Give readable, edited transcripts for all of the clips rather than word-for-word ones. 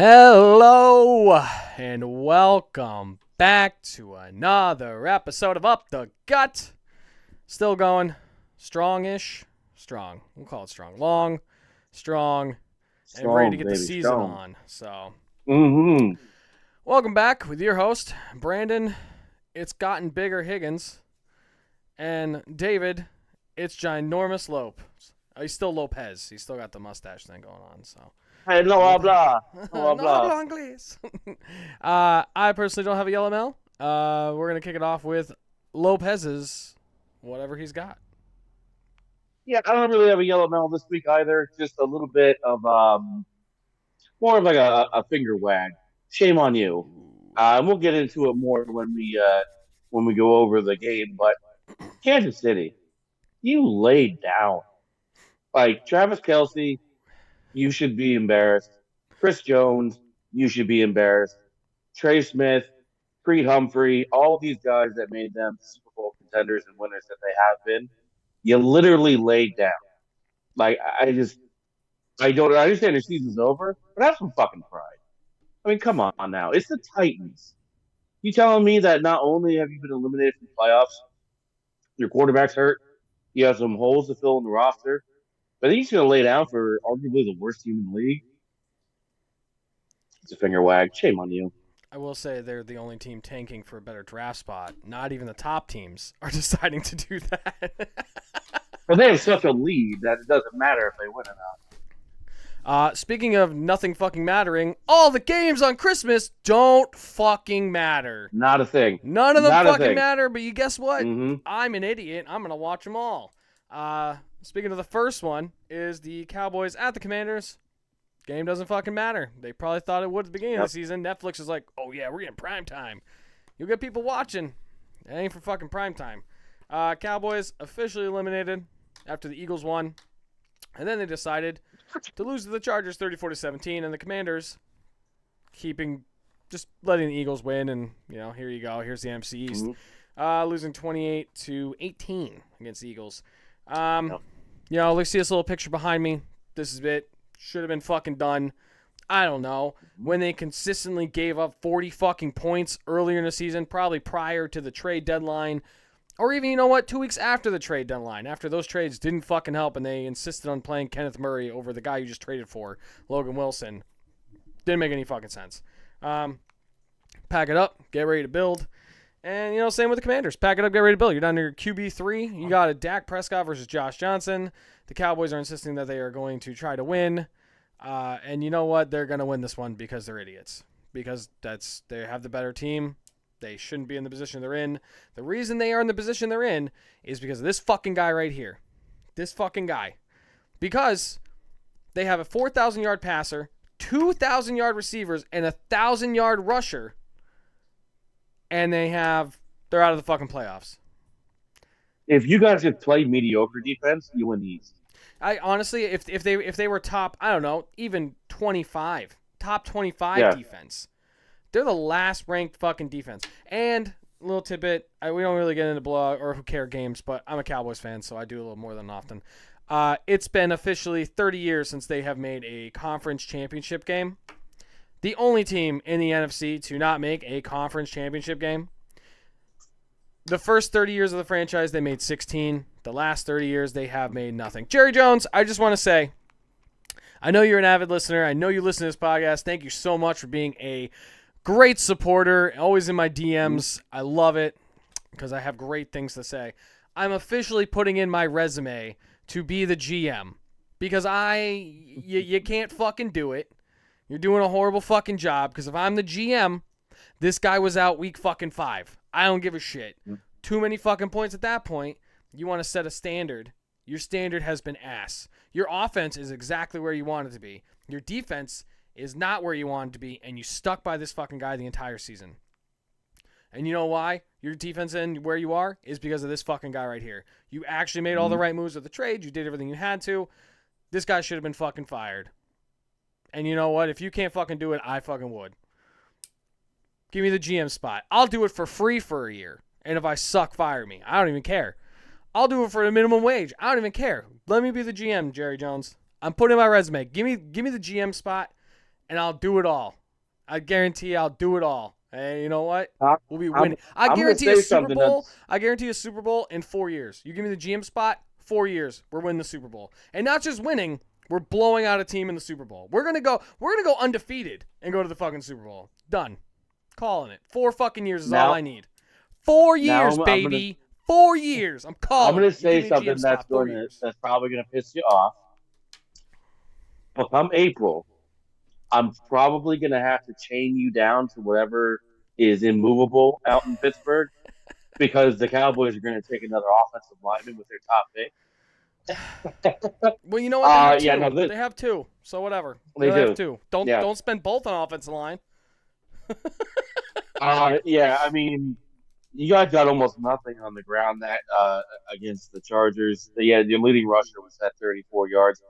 Hello and welcome back to another episode of Up the Gut. Still going strongish, strong. We'll call it strong. Long, strong, and ready to Strong, get the baby, season strong. on. So, Mm-hmm. welcome back with your host, Brandon. It's gotten bigger Higgins. And David, it's ginormous Lopez. He's still Lopez. He's still got the mustache thing going on, so. Hey, no Lopez. habla. No No habla. hablo inglés. I personally don't have a yellow mail. We're going to kick it off with Lopez's whatever he's got. Yeah, I don't really have a yellow mail this week either. Just a little bit of more of like a finger wag. Shame on you. And we'll get into it more when we go over the game. But Kansas City, you laid down. Like Travis Kelsey, you should be embarrassed. Chris Jones, you should be embarrassed. Trey Smith, Creed Humphrey, all of these guys that made them Super Bowl contenders and winners that they have been, you literally laid down. Like I don't I understand the season's over, but have some fucking pride. I mean, come on now. It's the Titans. You telling me that not only have you been eliminated from the playoffs, your quarterback's hurt, you have some holes to fill in the roster, but then you're just gonna lay down for arguably the worst team in the league? It's a finger wag. Shame on you. I will say they're the only team tanking for a better draft spot. Not even the top teams are deciding to do that. But they have such a lead that it doesn't matter if they win or not. Speaking of nothing fucking mattering, all the games on Christmas don't fucking matter. Not a thing. None of them Not a fucking thing. matter, but you guess what? Mm-hmm. I'm an idiot. I'm going to watch them all. Speaking of the first one, is the Cowboys at the Commanders. Game doesn't fucking matter. They probably thought it would at the beginning of the season. Netflix is like, oh yeah, we're getting prime time. You'll get people watching. It ain't for fucking prime time. Cowboys officially eliminated after the Eagles won. And then they decided to lose to the Chargers 34-17, and the Commanders just letting the Eagles win, and here you go. Here's the NFC East. Mm-hmm. Losing 28-18 against the Eagles. Yep. Let's see this little picture behind me. This is it. Should have been fucking done. I don't know. When they consistently gave up 40 fucking points earlier in the season, probably prior to the trade deadline, or even, 2 weeks after the trade deadline, after those trades didn't fucking help and they insisted on playing Kenneth Murray over the guy you just traded for, Logan Wilson. Didn't make any fucking sense. Pack it up. Get ready to build. And, same with the Commanders. Pack it up, get ready to build. You're down to your QB3. You got a Dak Prescott versus Josh Johnson. The Cowboys are insisting that they are going to try to win. And you know what? They're going to win this one because they're idiots. Because they have the better team. They shouldn't be in the position they're in. The reason they are in the position they're in is because of this fucking guy right here. This fucking guy. Because they have a 4,000-yard passer, 2,000-yard receivers, and a 1,000-yard rusher. And they're out of the fucking playoffs. If you guys could play mediocre defense, you win the East. I honestly, if they were top, I don't know, even top 25 defense, they're the last ranked fucking defense. And little tidbit, we don't really get into blog or who care games, but I'm a Cowboys fan, so I do a little more than often. It's been officially 30 years since they have made a conference championship game. The only team in the NFC to not make a conference championship game. The first 30 years of the franchise, they made 16. The last 30 years, they have made nothing. Jerry Jones, I just want to say, I know you're an avid listener. I know you listen to this podcast. Thank you so much for being a great supporter, always in my DMs. I love it because I have great things to say. I'm officially putting in my resume to be the GM because you can't fucking do it. You're doing a horrible fucking job because if I'm the GM, this guy was out week fucking 5. I don't give a shit. Too many fucking points at that point. You want to set a standard. Your standard has been ass. Your offense is exactly where you want it to be. Your defense is not where you want it to be, and you stuck by this fucking guy the entire season. And you know why your defense and where you are is because of this fucking guy right here. You actually made all the right moves with the trade. You did everything you had to. This guy should have been fucking fired. And you know what? If you can't fucking do it, I fucking would. Give me the GM spot. I'll do it for free for a year. And if I suck, fire me. I don't even care. I'll do it for the minimum wage. I don't even care. Let me be the GM, Jerry Jones. I'm putting in my resume. Give me the GM spot, and I'll do it all. I guarantee I'll do it all. And you know what? We'll be winning. I'm guarantee a Super Bowl. I guarantee a Super Bowl in 4 years. You give me the GM spot, 4 years, we're winning the Super Bowl. And not just winning, we're blowing out a team in the Super Bowl. We're gonna go undefeated and go to the fucking Super Bowl. Done. Calling it. 4 fucking years is all I need. 4 years, baby. 4 years. I'm calling. I'm gonna say something that's probably gonna piss you off. But come April, I'm probably going to have to chain you down to whatever is immovable out in Pittsburgh because the Cowboys are going to take another offensive lineman with their top pick. Well, you know what? They have two. So whatever. They have two. Don't spend both on offensive line. Yeah, I mean, you guys got almost nothing on the ground that against the Chargers. Yeah, your leading rusher was at 34 yards.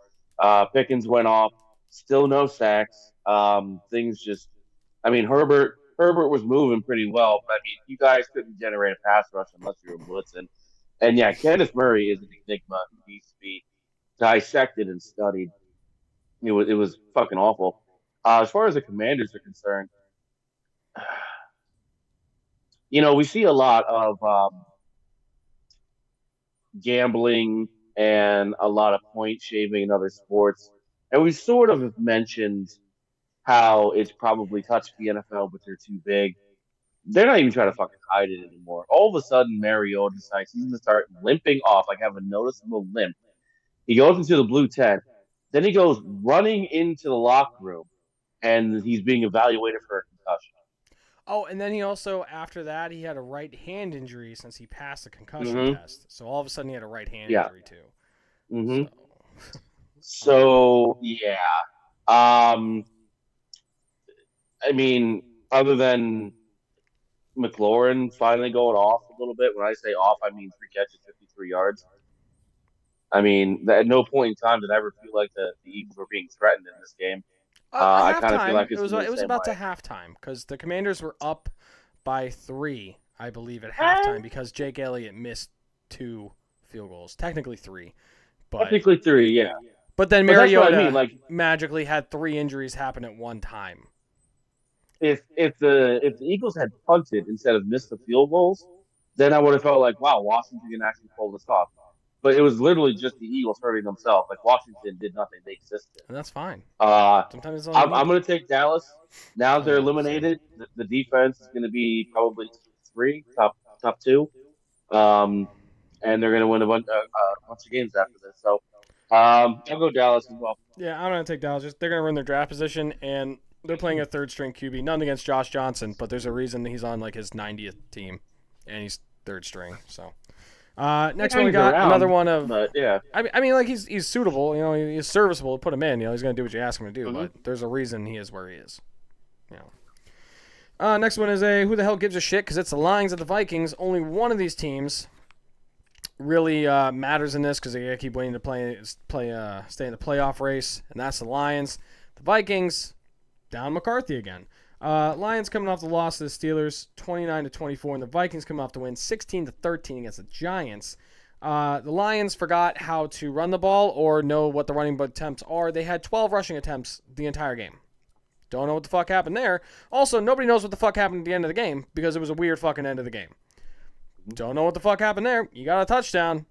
Pickens went off. Still no sacks. Things just, I mean, Herbert was moving pretty well, but I mean, you guys couldn't generate a pass rush unless you were blitzing. And yeah, Kenneth Murray is an enigma. He needs to be dissected and studied. It was fucking awful. As far as the Commanders are concerned, we see a lot of gambling and a lot of point shaving in other sports. And we sort of mentioned how it's probably touched the NFL, but they're too big. They're not even trying to fucking hide it anymore. All of a sudden, Mariota decides he's going to start limping off, like have a noticeable limp. He goes into the blue tent. Then he goes running into the locker room, and he's being evaluated for a concussion. Oh, and then he also, after that, he had a right hand injury since he passed the concussion test. So all of a sudden, he had a right hand injury, too. Mm-hmm. So, yeah. I mean, other than McLaurin finally going off a little bit, when I say off, I mean 3 catches, 53 yards. I mean, at no point in time did I ever feel like the Eagles were being threatened in this game. I kind of feel like it was about to halftime because the Commanders were up by 3, I believe, at halftime because Jake Elliott missed 2 field goals, technically 3. Technically 3, yeah. But then Mariota magically had 3 injuries happen at one time. If the Eagles had punted instead of missed the field goals, then I would have felt like, wow, Washington can actually pull this off. But it was literally just the Eagles hurting themselves. Like Washington did nothing; they existed, and that's fine. Sometimes I'm going to take Dallas. Now they're eliminated. The defense is going to be probably 3, top 2, and they're going to win a bunch of games after this. So I'll go Dallas as well. Yeah, I'm going to take Dallas. They're going to run their draft position, and they're playing a third-string QB. Nothing against Josh Johnson, but there's a reason he's on like his 90th team, and he's third string. So. Next one we got another one of. But, yeah. I mean, like he's suitable. He's serviceable. Put him in. He's going to do what you ask him to do. But there's a reason he is where he is. Next one is who the hell gives a shit? Because it's the Lions and the Vikings. Only one of these teams really matters in this because they keep waiting to stay in the playoff race, and that's the Lions. The Vikings down McCarthy again. Lions coming off the loss to the Steelers, 29-24, and the Vikings coming off to win 16-13 against the Giants. The Lions forgot how to run the ball or know what the running attempts are. They had 12 rushing attempts the entire game. Don't know what the fuck happened there. Also, nobody knows what the fuck happened at the end of the game because it was a weird fucking end of the game. Don't know what the fuck happened there. You got a touchdown,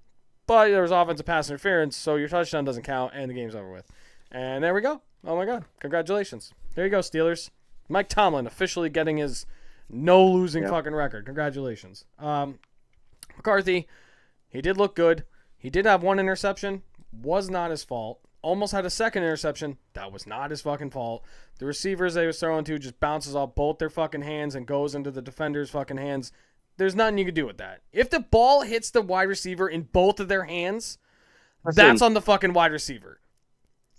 but there was offensive pass interference, so your touchdown doesn't count, and the game's over with. And there we go. Oh my God. Congratulations. There you go, Steelers. Mike Tomlin officially getting his no-losing fucking record. Congratulations. McCarthy, he did look good. He did have 1 interception. Was not his fault. Almost had a 2nd interception. That was not his fucking fault. The receivers they was throwing to just bounces off both their fucking hands and goes into the defender's fucking hands. There's nothing you can do with that. If the ball hits the wide receiver in both of their hands, that's on the fucking wide receiver.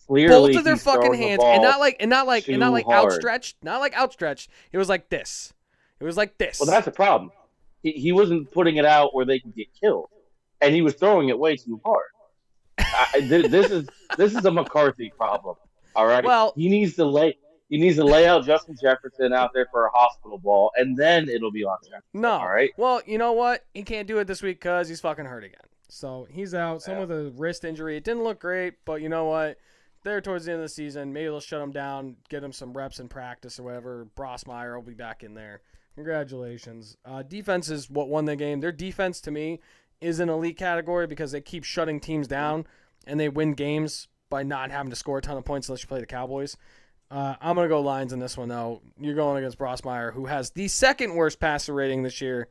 Clearly, both of their fucking hands, and not like outstretched. Not like outstretched. It was like this. It was like this. Well, that's a problem. He wasn't putting it out where they could get killed, and he was throwing it way too hard. This is a McCarthy problem. All right. Well, he needs to lay out Justin Jefferson out there for a hospital ball, and then it'll be on Jefferson. No. All right. Well, you know what? He can't do it this week because he's fucking hurt again. So he's out. Some with a wrist injury. It didn't look great, but you know what? there towards the end of the season. Maybe they'll shut him down, get him some reps in practice or whatever. Brosmeyer will be back in there. Congratulations. Defense is what won the game. Their defense, to me, is an elite category because they keep shutting teams down and they win games by not having to score a ton of points unless you play the Cowboys. I'm going to go Lions in this one, though. You're going against Brosmeyer, who has the second worst passer rating this year.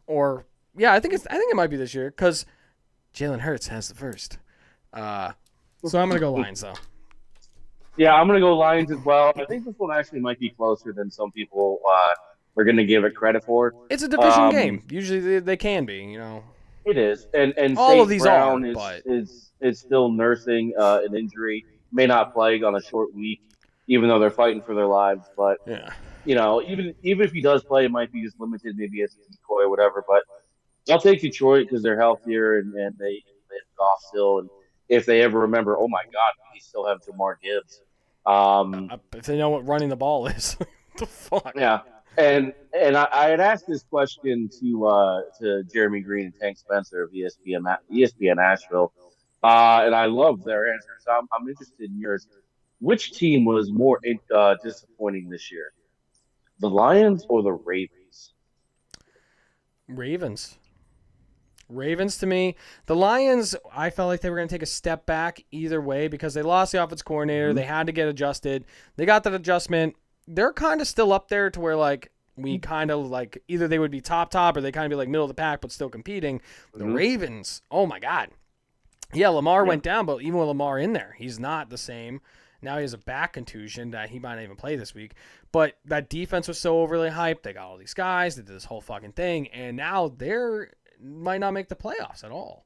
Or, yeah, I think it might be this year because Jalen Hurts has the first. So I'm going to go Lions, though. Yeah, I'm going to go Lions as well. I think this one actually might be closer than some people are going to give it credit for. It's a division game. Usually they can be, you know. It is. And all St. of these Brown are, is still nursing an injury. May not play on a short week, even though they're fighting for their lives. But, you know, even if he does play, it might be just limited maybe as a decoy or whatever. But I'll take Detroit because they're healthier and they have Goff still. And if they ever remember, oh, my God, we still have Jamar Gibbs. If they know what running the ball is. What the fuck? Yeah. And I had asked this question to Jeremy Green and Tank Spencer of ESPN Asheville, and I love their answers. So I'm interested in yours. Which team was more disappointing this year, the Lions or the Ravens? Ravens to me. The Lions, I felt like they were going to take a step back either way because they lost the offense coordinator. Mm-hmm. They had to get adjusted. They got that adjustment. They're kind of still up there to where, like, we kind of, like, either they would be top or they kind of be, like, middle of the pack but still competing. The Ravens, oh, my God. Yeah, Lamar went down, but even with Lamar in there, he's not the same. Now he has a back contusion that he might not even play this week. But that defense was so overly hyped. They got all these guys. They did this whole fucking thing. And now they're might not make the playoffs at all.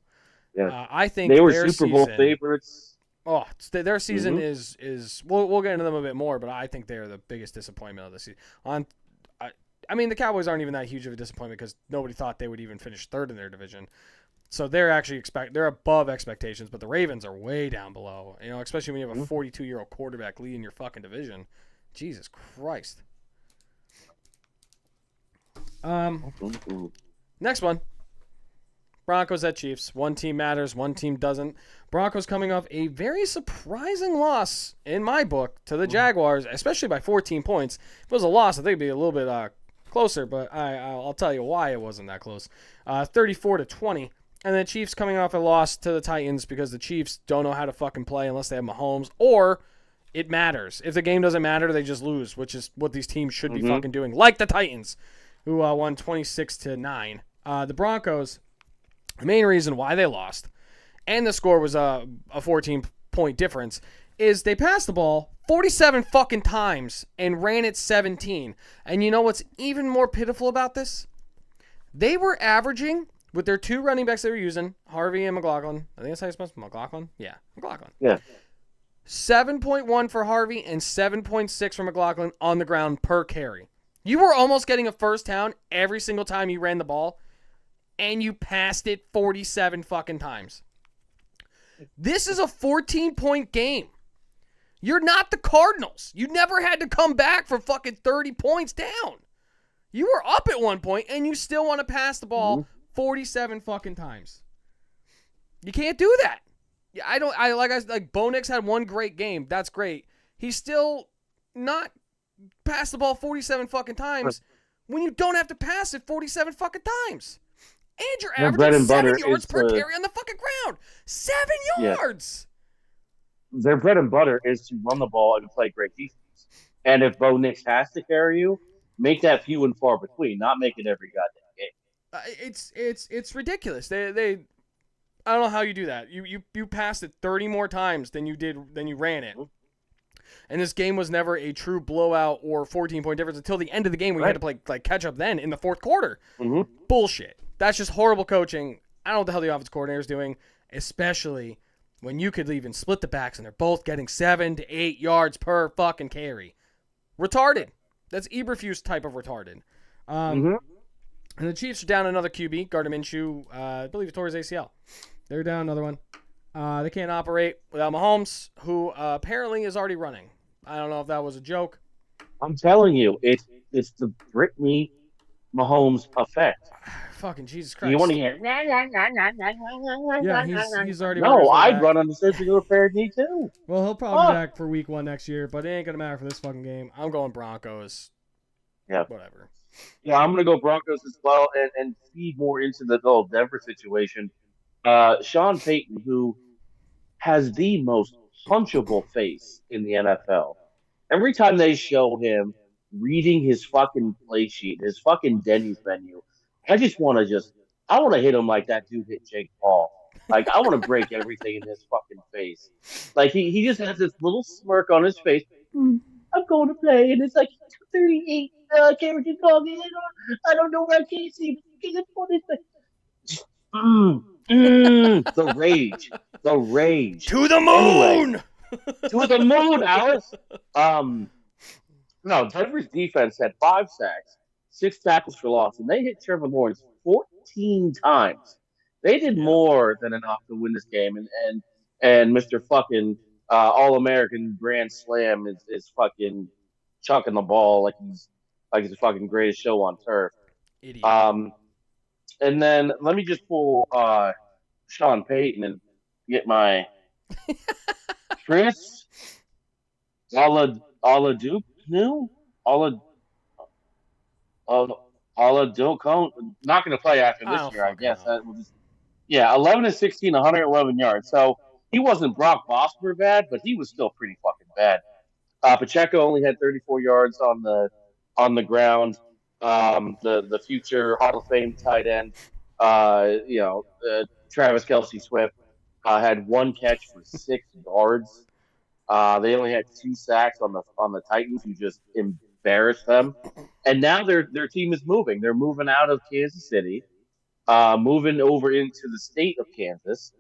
Yeah. I think they were Super Bowl favorites. Oh, their season is we'll get into them a bit more, but I think they're the biggest disappointment of the season. I mean, the Cowboys aren't even that huge of a disappointment because nobody thought they would even finish third in their division. So they're actually they're above expectations, but the Ravens are way down below. You know, especially when you have a 42-year-old quarterback leading your fucking division. Jesus Christ. Next one. Broncos at Chiefs. One team matters, one team doesn't. Broncos coming off a very surprising loss, in my book, to the Jaguars, especially by 14 points. If it was a loss, I think it'd be a little bit closer, but I'll tell you why it wasn't that close. 34-20. And the Chiefs coming off a loss to the Titans because the Chiefs don't know how to fucking play unless they have Mahomes, or it matters. If the game doesn't matter, they just lose, which is what these teams should be fucking doing, like the Titans, who won 26-9. The Broncos, the main reason why they lost, and the score was a 14-point difference, is they passed the ball 47 fucking times and ran it 17. And you know what's even more pitiful about this? They were averaging, with their two running backs they were using, Harvey and McLaughlin. I think that's how you spell McLaughlin? Yeah, McLaughlin. Yeah. 7.1 for Harvey and 7.6 for McLaughlin on the ground per carry. You were almost getting a first down every single time you ran the ball, and you passed it 47 fucking times. This is a 14-point game. You're not the Cardinals. You never had to come back for fucking 30 points down. You were up at one point, and you still want to pass the ball 47 fucking times. You can't do that. Bo Nix had one great game. That's great. He's still not passed the ball 47 fucking times when you don't have to pass it 47 fucking times. And you're averaging 7 yards per carry on the fucking ground. 7 yards! Their bread and butter is to run the ball and play great defense. And if Bo Nix has to carry you, make that few and far between, not make it every goddamn game. It's ridiculous. They I don't know how you do that. You passed it 30 more times than you ran it. And this game was never a true blowout or 14-point difference until the end of the game when you had to play catch up then in the fourth quarter. Bullshit. That's just horrible coaching. I don't know what the hell the offensive coordinator is doing, especially when you could even split the backs and they're both getting 7 to 8 yards per fucking carry. Retarded. That's Eberflus type of retarded. And the Chiefs are down another QB, Gardner Minshew, I believe he tore his ACL. They're down another one. They can't operate without Mahomes, who apparently is already running. I don't know if that was a joke. I'm telling you, it's the Brittany Mahomes effect. Fucking Jesus Christ. You want to hear? Yeah, he's already. No, I'd run on the surgical repaired knee too. Well, he'll probably be back for week 1 next year, but it ain't gonna matter for this fucking game. I'm going Broncos. Yeah. Whatever. Yeah, I'm gonna go Broncos as well, and feed more into the whole Denver situation. Sean Payton, who has the most punchable face in the NFL. Every time they show him reading his fucking play sheet, his fucking Denny's menu, I want to hit him like that dude hit Jake Paul. Like, I want to break everything in his fucking face. Like, he just has this little smirk on his face. I'm going to play, and it's like 2:38. Cameron called me. I don't know where I can't see. The rage. To the moon. Anyway, to the moon, Alice. No, Denver's defense had 5 sacks, 6 tackles for loss, and they hit Trevor Lawrence 14 times. They did more than enough to win this game, and Mr. fucking All-American Grand Slam is fucking chucking the ball like he's the fucking greatest show on turf. Idiot. And then let me just pull Sean Payton and get my Chris Oladuke new Oladokon not going to play after this year, I guess. 11-16, 111 yards. So he wasn't Brock Bosworth bad, but he was still pretty fucking bad. Pacheco only had 34 yards on the ground. The future Hall of Fame tight end, Travis Kelce Swift, had 1 catch for 6 yards. They only had 2 sacks on the Titans, who just embarrassed them. And now their team is moving. They're moving out of Kansas City, moving over into the state of Kansas.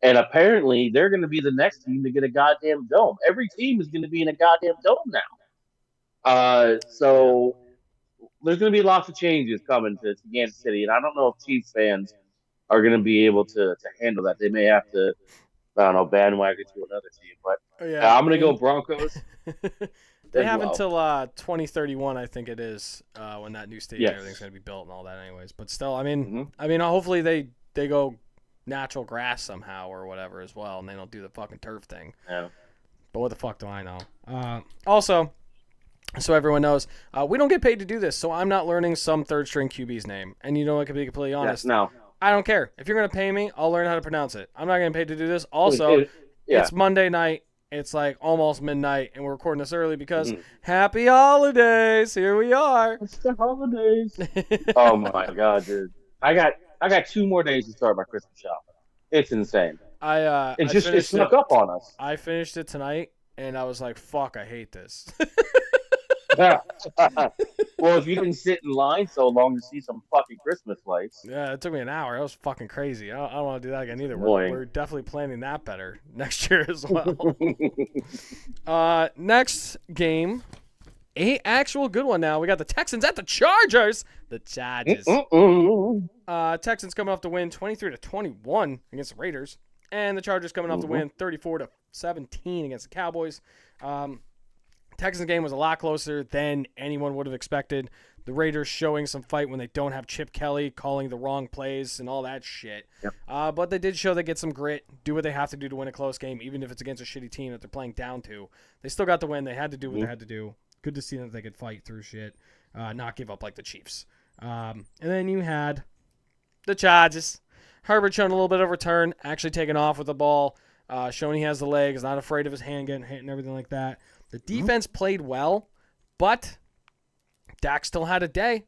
And apparently they're going to be the next team to get a goddamn dome. Every team is going to be in a goddamn dome now. So there's going to be lots of changes coming to Kansas City. And I don't know if Chiefs fans are going to be able to handle that. They may have to, I don't know, bandwagon to another team. But I'm going to go Broncos. They have until 2031, I think it is, when that new stadium everything's going to be built and all that anyways. But still, I mean, hopefully they go natural grass somehow or whatever as well, and they don't do the fucking turf thing. Yeah. But what the fuck do I know? Also, so everyone knows, we don't get paid to do this, so I'm not learning some third-string QB's name. And you know, I can be completely honest. No. I don't care. If you're going to pay me, I'll learn how to pronounce it. I'm not getting paid to do this. Also, it's Monday night. It's like almost midnight, and we're recording this early because happy holidays. Here we are. It's the holidays. Oh, my God, dude. I got 2 more days to start my Christmas shopping. It's insane. It snuck up on us. I finished it tonight, and I was like, fuck, I hate this. Well, if you didn't sit in line so long to see some fucking Christmas lights. Yeah, it took me an hour. That was fucking crazy. I don't want to do that again either. We're definitely planning that better next year as well. Next game, a actual good one now. We got the Texans at the Chargers. The Chargers. Texans coming off to win 23-21 against the Raiders. And the Chargers coming off to win 34-17 against the Cowboys. Texans game was a lot closer than anyone would have expected. The Raiders showing some fight when they don't have Chip Kelly calling the wrong plays and all that shit. Yep. But they did show they get some grit, do what they have to do to win a close game, even if it's against a shitty team that they're playing down to. They still got the win. They had to do what they had to do. Good to see that they could fight through shit, not give up like the Chiefs. And then you had the Chargers. Herbert showing a little bit of return, actually taking off with the ball, showing he has the legs, not afraid of his hand getting hit and everything like that. The defense played well, but Dak still had a day.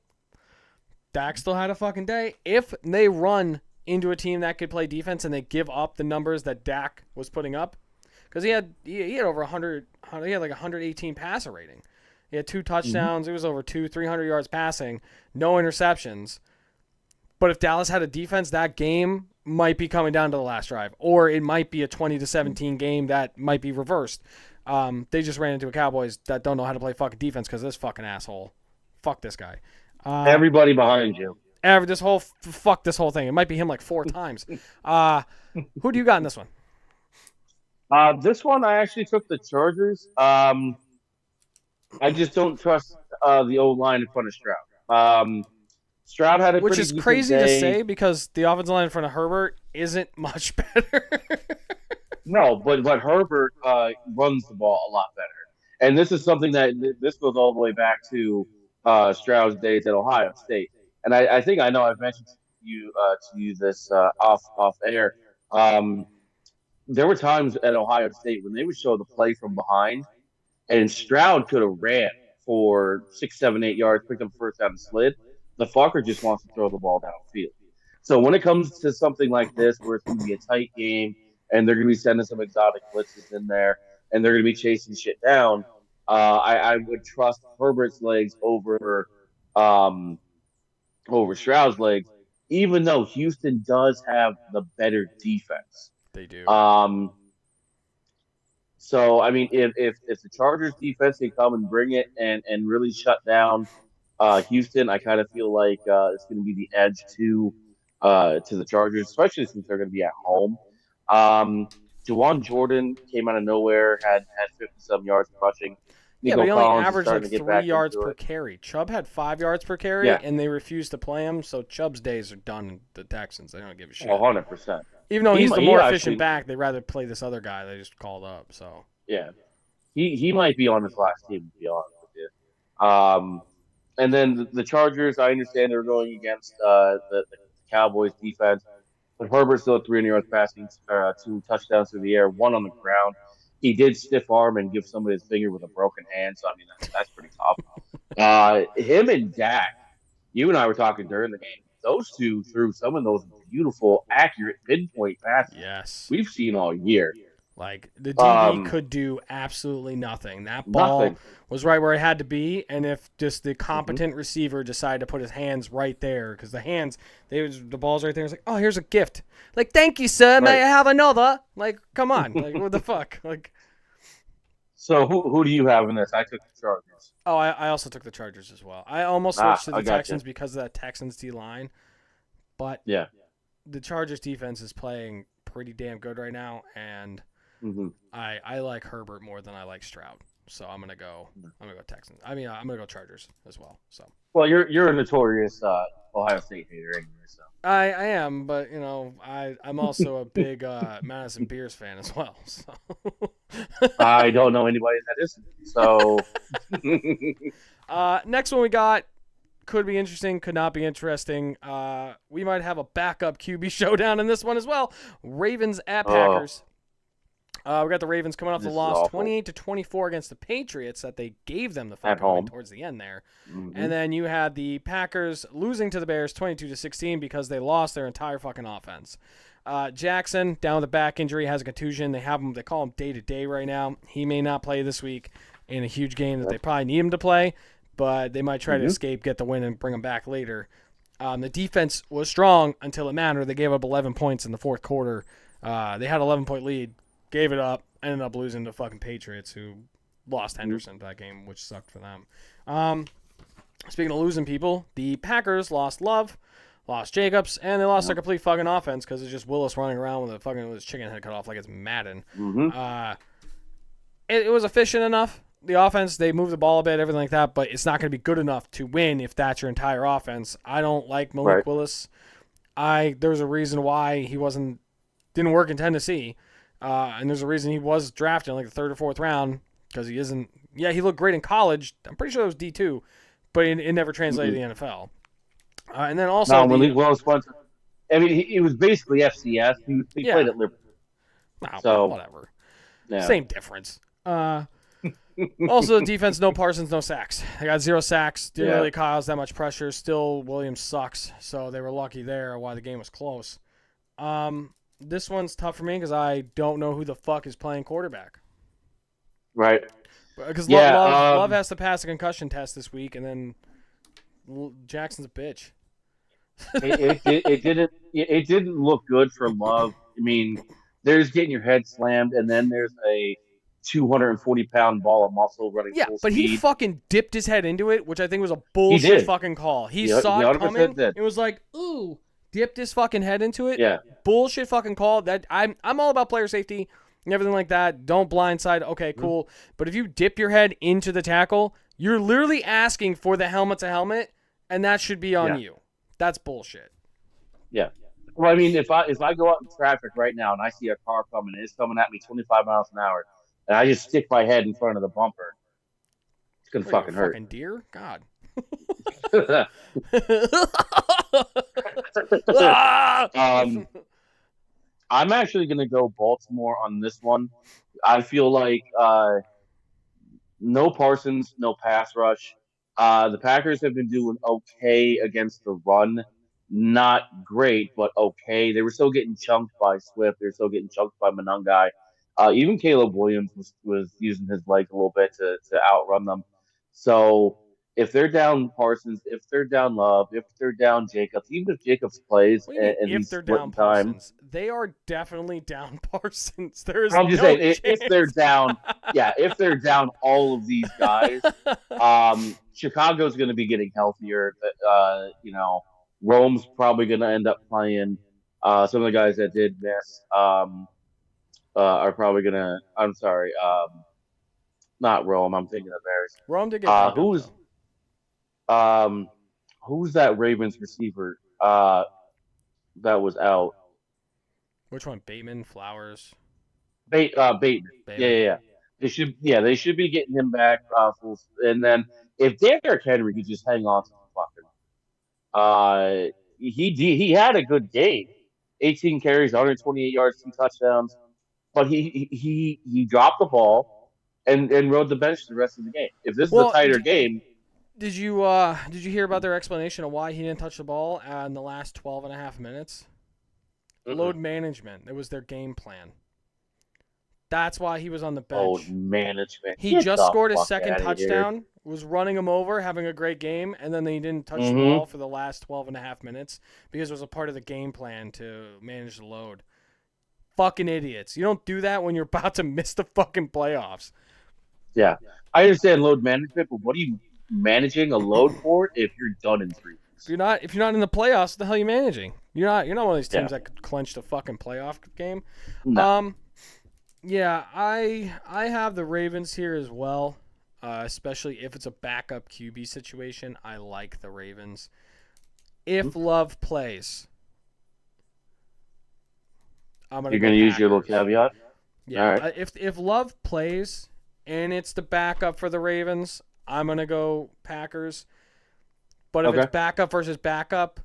Dak still had a fucking day. If they run into a team that could play defense and they give up the numbers that Dak was putting up, because he had over 100, he had like 118 passer rating. He had 2 touchdowns. He was over 300 yards passing, no interceptions. But if Dallas had a defense, that game might be coming down to the last drive, or it might be a 20-17 game that might be reversed. They just ran into a Cowboys that don't know how to play fucking defense because this fucking asshole. Fuck this guy. Everybody behind you. Fuck this whole thing. It might be him like 4 times. Who do you got in this one? This one I actually took the Chargers. I just don't trust the O-line in front of Stroud. Stroud had a which pretty is decent crazy day. to say because the offensive line in front of Herbert isn't much better. No, but Herbert runs the ball a lot better, and this is something that this goes all the way back to Stroud's days at Ohio State. And I think I know I've mentioned to you this off air. Um, there were times at Ohio State when they would show the play from behind, and Stroud could have ran for 6, 7, 8 yards, picked up first down and slid. The fucker just wants to throw the ball downfield. So when it comes to something like this, where it's going to be a tight game and they're going to be sending some exotic blitzes in there and they're going to be chasing shit down, I would trust Herbert's legs um, over Stroud's legs, even though Houston does have the better defense. They do. So I mean, if the Chargers defense can come and bring it and really shut down Houston, I kind of feel like it's going to be the edge to the Chargers, especially since they're going to be at home. Juwan Jordan came out of nowhere, had 50-some yards rushing. Yeah, Nico but he only Collins is averaged starting like to get 3 back yards into per it. carry. Chubb had 5 yards per carry, Yeah. and they refused to play him. So Chubb's days are done. In the Texans, they don't give a shit. 100%. Even though he's the He more actually- efficient back, they'd rather play this other guy they just called up. So Yeah, he might be on his last team, to be honest with you. And then the Chargers, I understand they're going against the Cowboys defense, but Herbert still had 300 yards passing, 2 touchdowns through the air, 1 on the ground. He did stiff arm and give somebody his finger with a broken hand, so I mean that's pretty tough. Him and Dak, you and I were talking during the game. Those two threw some of those beautiful, accurate pinpoint passes yes, we've seen all year. like the DB could do absolutely nothing. That ball was right where it had to be, and if just the competent receiver decided to put his hands right there, because the ball's right there. It's like, oh, here's a gift. Like, thank you, sir. May I have another? Like, come on. Like, what the fuck? Like, so who do you have in this? I took the Chargers. oh, I also took the Chargers as well. I almost switched to the I gotcha. Texans because of that Texans D line, but Yeah. the Chargers defense is playing pretty damn good right now, and I like Herbert more than I like Stroud. So I'm gonna go Texans. I mean, I'm gonna go Chargers as well. So Well, you're a notorious Ohio State hater anyway. So I am, but you know, I'm also a big Madison Beers fan as well. So I don't know anybody that isn't. So next one we got could be interesting, could not be interesting. We might have a backup QB showdown in this one as well. Ravens at Packers. We got the Ravens coming off the loss 28-24 against the Patriots that they gave them the fucking win towards the end there. And then you had the Packers losing to the Bears 22-16 because they lost their entire fucking offense. Jackson, down with a back injury, has a contusion. They call him day-to-day right now. He may not play this week in a huge game that they probably need him to play, but they might try to escape, get the win, and bring him back later. The defense was strong until it mattered. They gave up 11 points in the fourth quarter. They had an 11-point lead. Gave it up, ended up losing to fucking Patriots, who lost Henderson that game, which sucked for them. Speaking of losing people, the Packers lost Love, lost Jacobs, and they lost their complete fucking offense because it's just Willis running around with his chicken head cut off like it's Madden. It was efficient enough. The offense, they moved the ball a bit, everything like that, but it's not going to be good enough to win if that's your entire offense. I don't like Malik Willis. There's a reason why he didn't work in Tennessee. And there's a reason he was drafted in like the 3rd or 4th round because he isn't. Yeah, he looked great in college. I'm pretty sure it was D2, but it never translated to the NFL. And then also, I mean, he was basically FCS. He played at Liberty. So whatever. Yeah. Same difference. Also, the defense, no Parsons, no sacks. They got 0 sacks. Didn't really cause that much pressure. Still, Williams sucks. So they were lucky there why the game was close. This one's tough for me because I don't know who the fuck is playing quarterback. Right. Because Love has to pass a concussion test this week, and then Jackson's a bitch. it didn't look good for Love. I mean, there's getting your head slammed, and then there's a 240-pound ball of muscle running full but speed. he fucking dipped his head into it, which I think was a bullshit fucking call. He saw it coming. It was like, ooh. Dipped his fucking head into it. Yeah. Bullshit fucking call. That I'm all about player safety and everything like that. Don't blindside. Okay, cool. But if you dip your head into the tackle, you're literally asking for the helmet to helmet, and that should be on you. That's bullshit. Yeah. Well, I mean, if I go out in traffic right now and I see a car coming, and it's coming at me 25 miles an hour, and I just stick my head in front of the bumper, it's gonna What are you, a fucking hurt. fucking deer? God. Ah! I'm actually gonna go Baltimore on this one. I feel like no Parsons, no pass rush. The Packers have been doing okay against the run. Not great, but okay. They were still getting chunked by Swift. They were still getting chunked by Monangai. Even Caleb Williams was using his legs a little bit to outrun them. So if they're down Parsons, if they're down Love, if they're down Jacobs, even if Jacobs plays What do you mean and if he's they're down splitting time, Parsons? They are definitely down Parsons. There is I'm just no saying if they're chance. down, yeah, if they're down all of these guys, Chicago's going to be getting healthier. Rome's probably going to end up playing. Some of the guys that did miss are probably going to. I'm sorry, not Rome. I'm thinking of Bears. Rome did get banged up, Who's though. who's that Ravens receiver that was out? Which one? Bateman, Flowers, Bateman. Bateman. Yeah. They should be getting him back full. And then if Derrick Henry could just hang on to the fucking, he had a good game, 18 carries, 128 yards, 2 touchdowns, but he dropped the ball and rode the bench the rest of the game. If this is a tighter game, did you hear about their explanation of why he didn't touch the ball in the last 12 and a half minutes? Load management. It was their game plan. That's why he was on the bench. Load management. He just scored his second touchdown, was running him over, having a great game, and then he didn't touch the ball for the last 12 and a half minutes because it was a part of the game plan to manage the load. Fucking idiots. You don't do that when you're about to miss the fucking playoffs. Yeah. I understand load management, but what are you managing a load for if you're done in 3 weeks? If you're not in the playoffs, what the hell are you managing? You're not one of these teams that could clinch the fucking playoff game. No. Yeah, I have the Ravens here as well, especially if it's a backup QB situation. I like the Ravens. If Love plays, I'm gonna. You're gonna use your little caveat. Yeah. Right. If Love plays and it's the backup for the Ravens, I'm gonna go Packers. But if it's backup versus backup,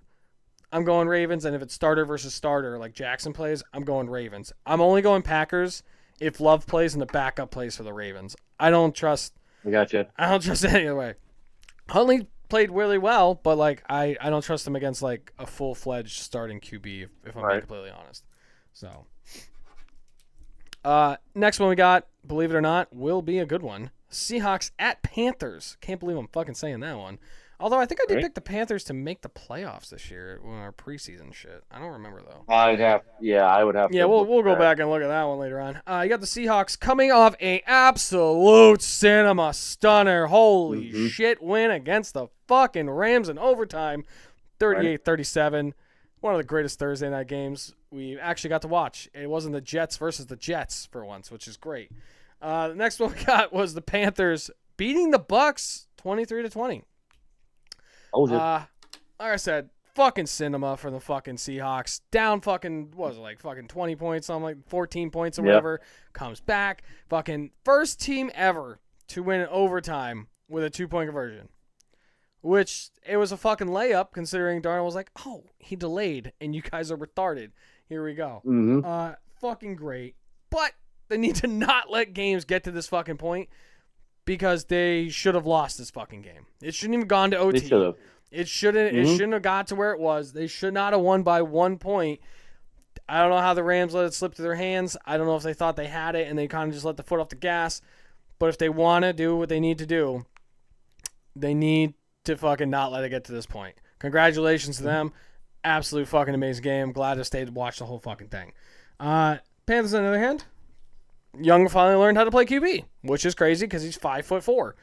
I'm going Ravens. And if it's starter versus starter, like Jackson plays, I'm going Ravens. I'm only going Packers if Love plays and the backup plays for the Ravens. I don't trust. I gotcha. I don't trust any other way. Huntley played really well, but like I don't trust him against like a full-fledged starting QB if I'm being completely honest. So, next one we got, believe it or not, will be a good one. Seahawks at Panthers. Can't believe I'm fucking saying that one. Although I think I did pick the Panthers to make the playoffs this year in our preseason shit. I don't remember though. I would have. Yeah, we'll go back and look at that one later on. You got the Seahawks coming off a absolute cinema stunner. Holy shit win against the fucking Rams in overtime, 38-37. One of the greatest Thursday night games we actually got to watch. It wasn't the Jets versus the Jets for once, which is great. The next one we got was the Panthers beating the Bucks 23-20. Like I said, fucking cinema for the fucking Seahawks. Down fucking, what was it, like fucking 20 points, something like 14 points or whatever. Comes back. Fucking first team ever to win in overtime with a 2-point conversion. Which, it was a fucking layup considering Darnold was like, oh, he delayed and you guys are retarded. Here we go. Fucking great. But they need to not let games get to this fucking point. Because they should have lost this fucking game. It shouldn't even gone to OT. They should have. It shouldn't have got to where it was. They should not have won by 1 point. I don't know how the Rams let it slip through their hands. I don't know if they thought they had it and they kind of just let the foot off the gas. But if they want to do what they need to do, they need to fucking not let it get to this point. Congratulations to them. Absolute fucking amazing game. Glad to stay to watch the whole fucking thing. Panthers, on the other hand, Young finally learned how to play QB, which is crazy because he's 5'4".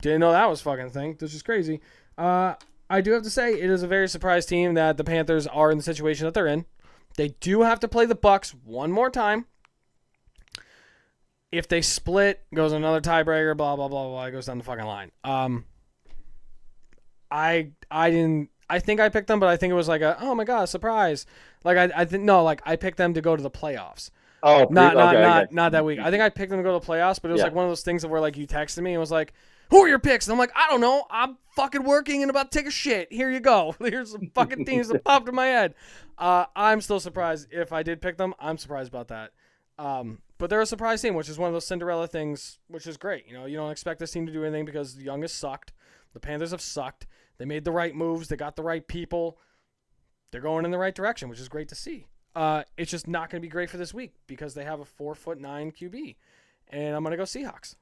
Didn't know that was fucking a thing. This is crazy. I do have to say it is a very surprised team that the Panthers are in the situation that they're in. They do have to play the Bucks one more time. If they split, goes another tiebreaker, blah blah blah blah. It goes down the fucking line. I I think I picked them, but I think it was like oh my god, surprise. Like I think no, like I picked them to go to the playoffs. Oh, Not that week. I think I picked them to go to the playoffs, but it was like one of those things where like you texted me and was like, "Who are your picks?" And I'm like, "I don't know. I'm fucking working and about to take a shit. Here you go. Here's some fucking teams that popped in my head." I'm still surprised if I did pick them. I'm surprised about that. But they're a surprise team, which is one of those Cinderella things, which is great. You know, you don't expect this team to do anything because the Young has sucked. The Panthers have sucked. They made the right moves. They got the right people. They're going in the right direction, which is great to see. It's just not going to be great for this week because they have a 4'9" QB, and I'm going to go Seahawks.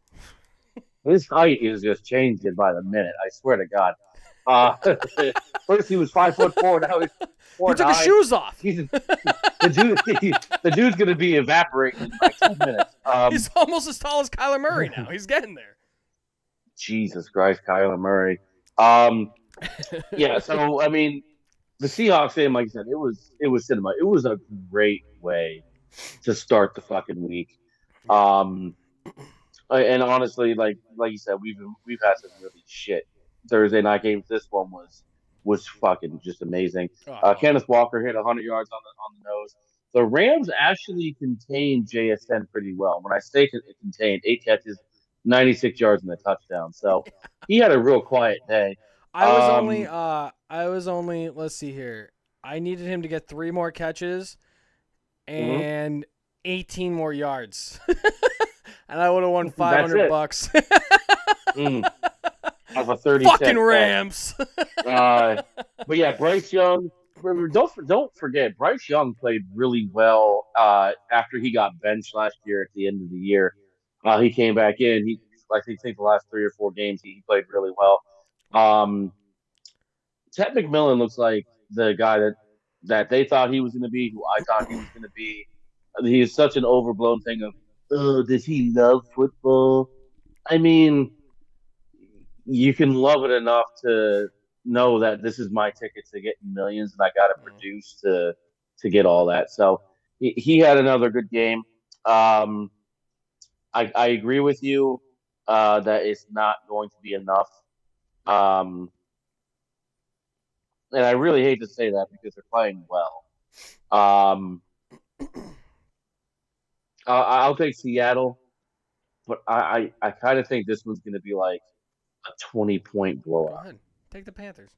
His height is just changing by the minute. I swear to God. First he was 5'4", now he's 4'9". He took his shoes off. The dude's going to be evaporating in like 10 minutes. He's almost as tall as Kyler Murray now. He's getting there. Jesus Christ, Kyler Murray. Yeah. So I mean, the Seahawks game, like I said, it was cinema. It was a great way to start the fucking week. And honestly, like you said, we've had some really shit Thursday night games. This one was fucking just amazing. Kenneth Walker hit 100 yards on the nose. The Rams actually contained JSN pretty well. When I say it contained, 8 catches, 96 yards and a touchdown. So he had a real quiet day. I was only let's see here. I needed him to get 3 more catches and 18 more yards. And I would have won $500. Of a 30 fucking Rams. But yeah, Bryce Young. Don't forget, Bryce Young played really well after he got benched last year at the end of the year. He came back in. I think the last 3 or 4 games he played really well. Ted McMillan looks like the guy that they thought he was going to be, who I thought he was going to be. He is such an overblown thing of, does he love football? I mean, you can love it enough to know that this is my ticket to get millions, and I got to produce to get all that. So he had another good game. I agree with you that it's not going to be enough. And I really hate to say that because they're playing well. I'll take Seattle, but I kind of think this one's going to be like a 20-point blowout. Go ahead. Take the Panthers.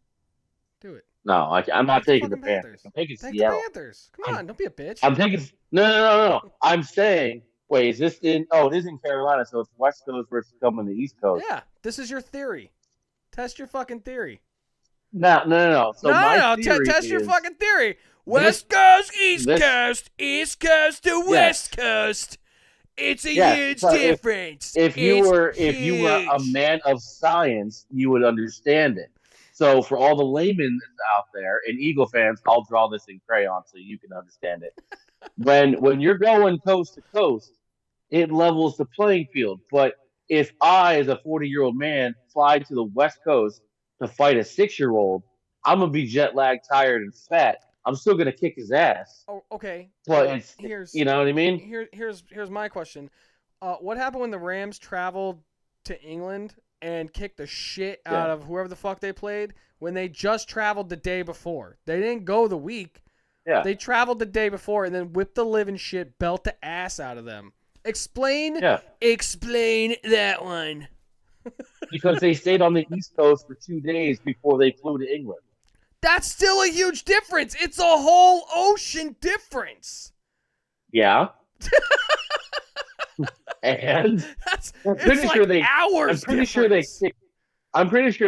Do it. No, I'm not taking the Panthers. I'm taking Seattle. The Panthers. Come on, don't be a bitch. I'm taking no. I'm saying, wait, is this in? Oh, it is in Carolina, so it's West Coast versus coming to the East Coast. Yeah, this is your theory. Test your fucking theory. No. So my theory test your fucking theory. West Coast, East Coast, East Coast to West Coast. It's a huge difference. If you were a man of science, you would understand it. So for all the laymen out there and Eagle fans, I'll draw this in crayon so you can understand it. When you're going coast to coast, it levels the playing field. But if I, as a 40-year-old man, fly to the West Coast to fight a 6-year-old, I'm gonna be jet lagged, tired, and fat. I'm still gonna kick his ass. Oh, okay. But you know what I mean? Here's my question. What happened when the Rams traveled to England and kicked the shit out of whoever the fuck they played when they just traveled the day before? They didn't go the week. Yeah. They traveled the day before and then whipped the living shit, belt the ass out of them. Explain that one. Because they stayed on the East Coast for 2 days before they flew to England. That's still a huge difference. It's a whole ocean difference. Yeah. And I'm pretty sure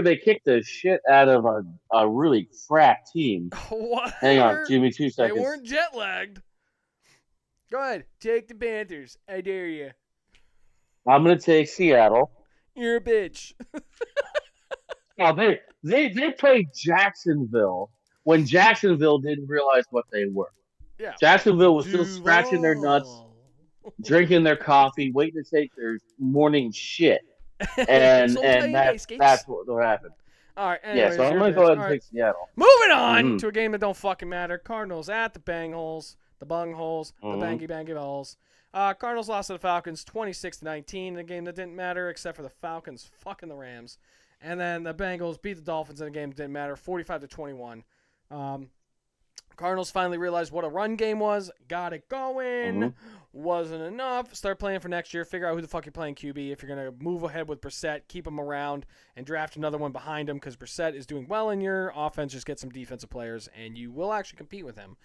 they kicked the shit out of a really crap team. What? Hang on, give me 2 seconds. They weren't jet lagged. Go ahead, take the Panthers. I dare you. I'm gonna take Seattle. You're a bitch. Now they played Jacksonville when Jacksonville didn't realize what they were. Yeah. Jacksonville was still scratching their nuts, drinking their coffee, waiting to take their morning shit, and that's what happened. All right. Anyways, so I'm gonna go ahead and take Seattle. Moving on to a game that don't fucking matter. Cardinals at the Bengals, the Bungholes, the bangy balls. Cardinals lost to the Falcons 26-19 in a game that didn't matter except for the Falcons fucking the Rams. And then the Bengals beat the Dolphins in a game that didn't matter, 45-21. Cardinals finally realized what a run game was. Got it going. Mm-hmm. Wasn't enough. Start playing for next year. Figure out who the fuck you're playing QB. If you're going to move ahead with Brissett, keep him around and draft another one behind him because Brissett is doing well in your offense. Just get some defensive players and you will actually compete with him.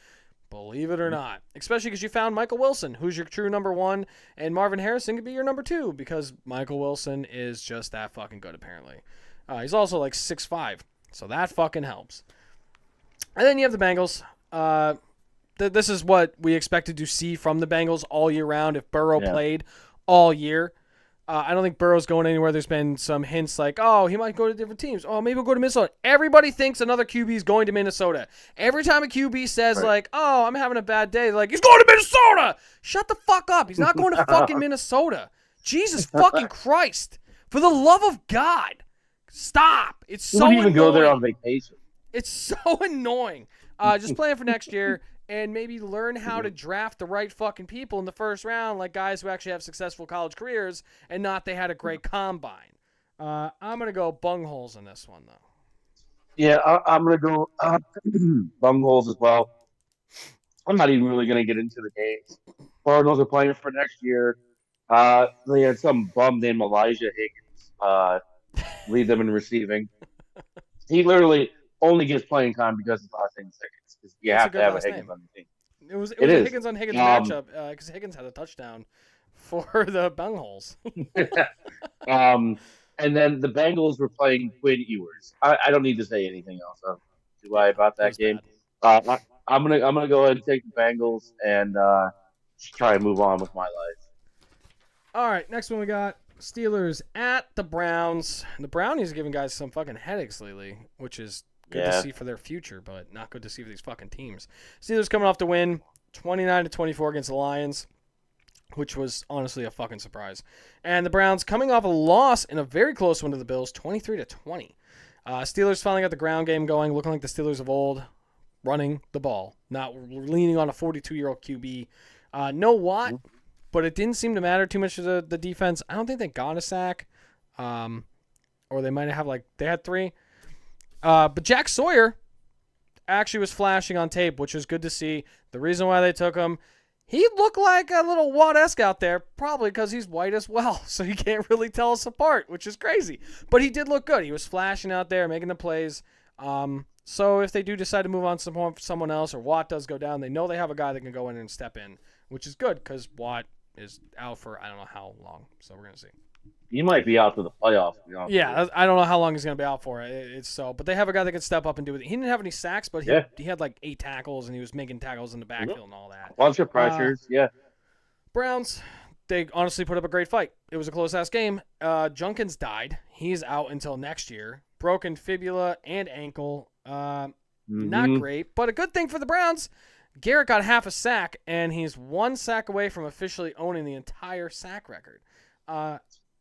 Believe it or not. Especially because you found Michael Wilson, who's your true number one, and Marvin Harrison could be your number two because Michael Wilson is just that fucking good apparently. He's also like 6'5", so that fucking helps. And then you have the Bengals. This is what we expected to see from the Bengals all year round if Burrow played all year. I don't think Burrow's going anywhere. There's been some hints like, oh, he might go to different teams. Oh, maybe he'll go to Minnesota. Everybody thinks another QB is going to Minnesota. Every time a QB says, like, oh, I'm having a bad day, they're like, he's going to Minnesota. Shut the fuck up. He's not going to fucking Minnesota. Jesus fucking Christ. For the love of God. Stop. It's so annoying. You wouldn't even go there on vacation. It's so annoying. Just plan for next year and maybe learn how to draft the right fucking people in the first round, like guys who actually have successful college careers and not they had a great combine. I'm going to go bungholes in this one, though. Yeah, I'm going to go bungholes as well. I'm not even really going to get into the games. Cardinals are playing for next year. They had some bum named Elijah Higgins lead them in receiving. He literally only gets playing time because his last name is Higgins. You have to have a Higgins on the team. It was a Higgins on Higgins matchup because Higgins had a touchdown for the bungholes. And then the Bengals were playing Quinn Ewers. I don't need to say anything else. Do lie about that game. I'm gonna go ahead and take the Bengals and try and move on with my life. All right, next one we got Steelers at the Browns. The Brownies are giving guys some fucking headaches lately, which is good to see for their future, but not good to see for these fucking teams. Steelers coming off the win, 29-24 against the Lions, which was honestly a fucking surprise. And the Browns coming off a loss in a very close one to the Bills, 23-20. Steelers finally got the ground game going, looking like the Steelers of old, running the ball, not leaning on a 42-year-old QB. No Watt, but it didn't seem to matter too much to the defense. I don't think they got a sack, or they might have they had 3. But Jack Sawyer actually was flashing on tape, which was good to see. The reason why they took him, he looked like a little Watt-esque out there, probably because he's white as well, so you can't really tell us apart, which is crazy. But he did look good. He was flashing out there, making the plays. So if they do decide to move on someone else or Watt does go down, they know they have a guy that can go in and step in, which is good because Watt is out for I don't know how long, so we're going to see. He might be out for the playoffs. Yeah, I don't know how long he's going to be out for. But they have a guy that can step up and do it. He didn't have any sacks, but he had 8 tackles, and he was making tackles in the backfield and all that. Bunch of pressures, Browns, they honestly put up a great fight. It was a close-ass game. Junkins died. He's out until next year. Broken fibula and ankle. Not great, but a good thing for the Browns. Garrett got half a sack, and he's 1 sack away from officially owning the entire sack record.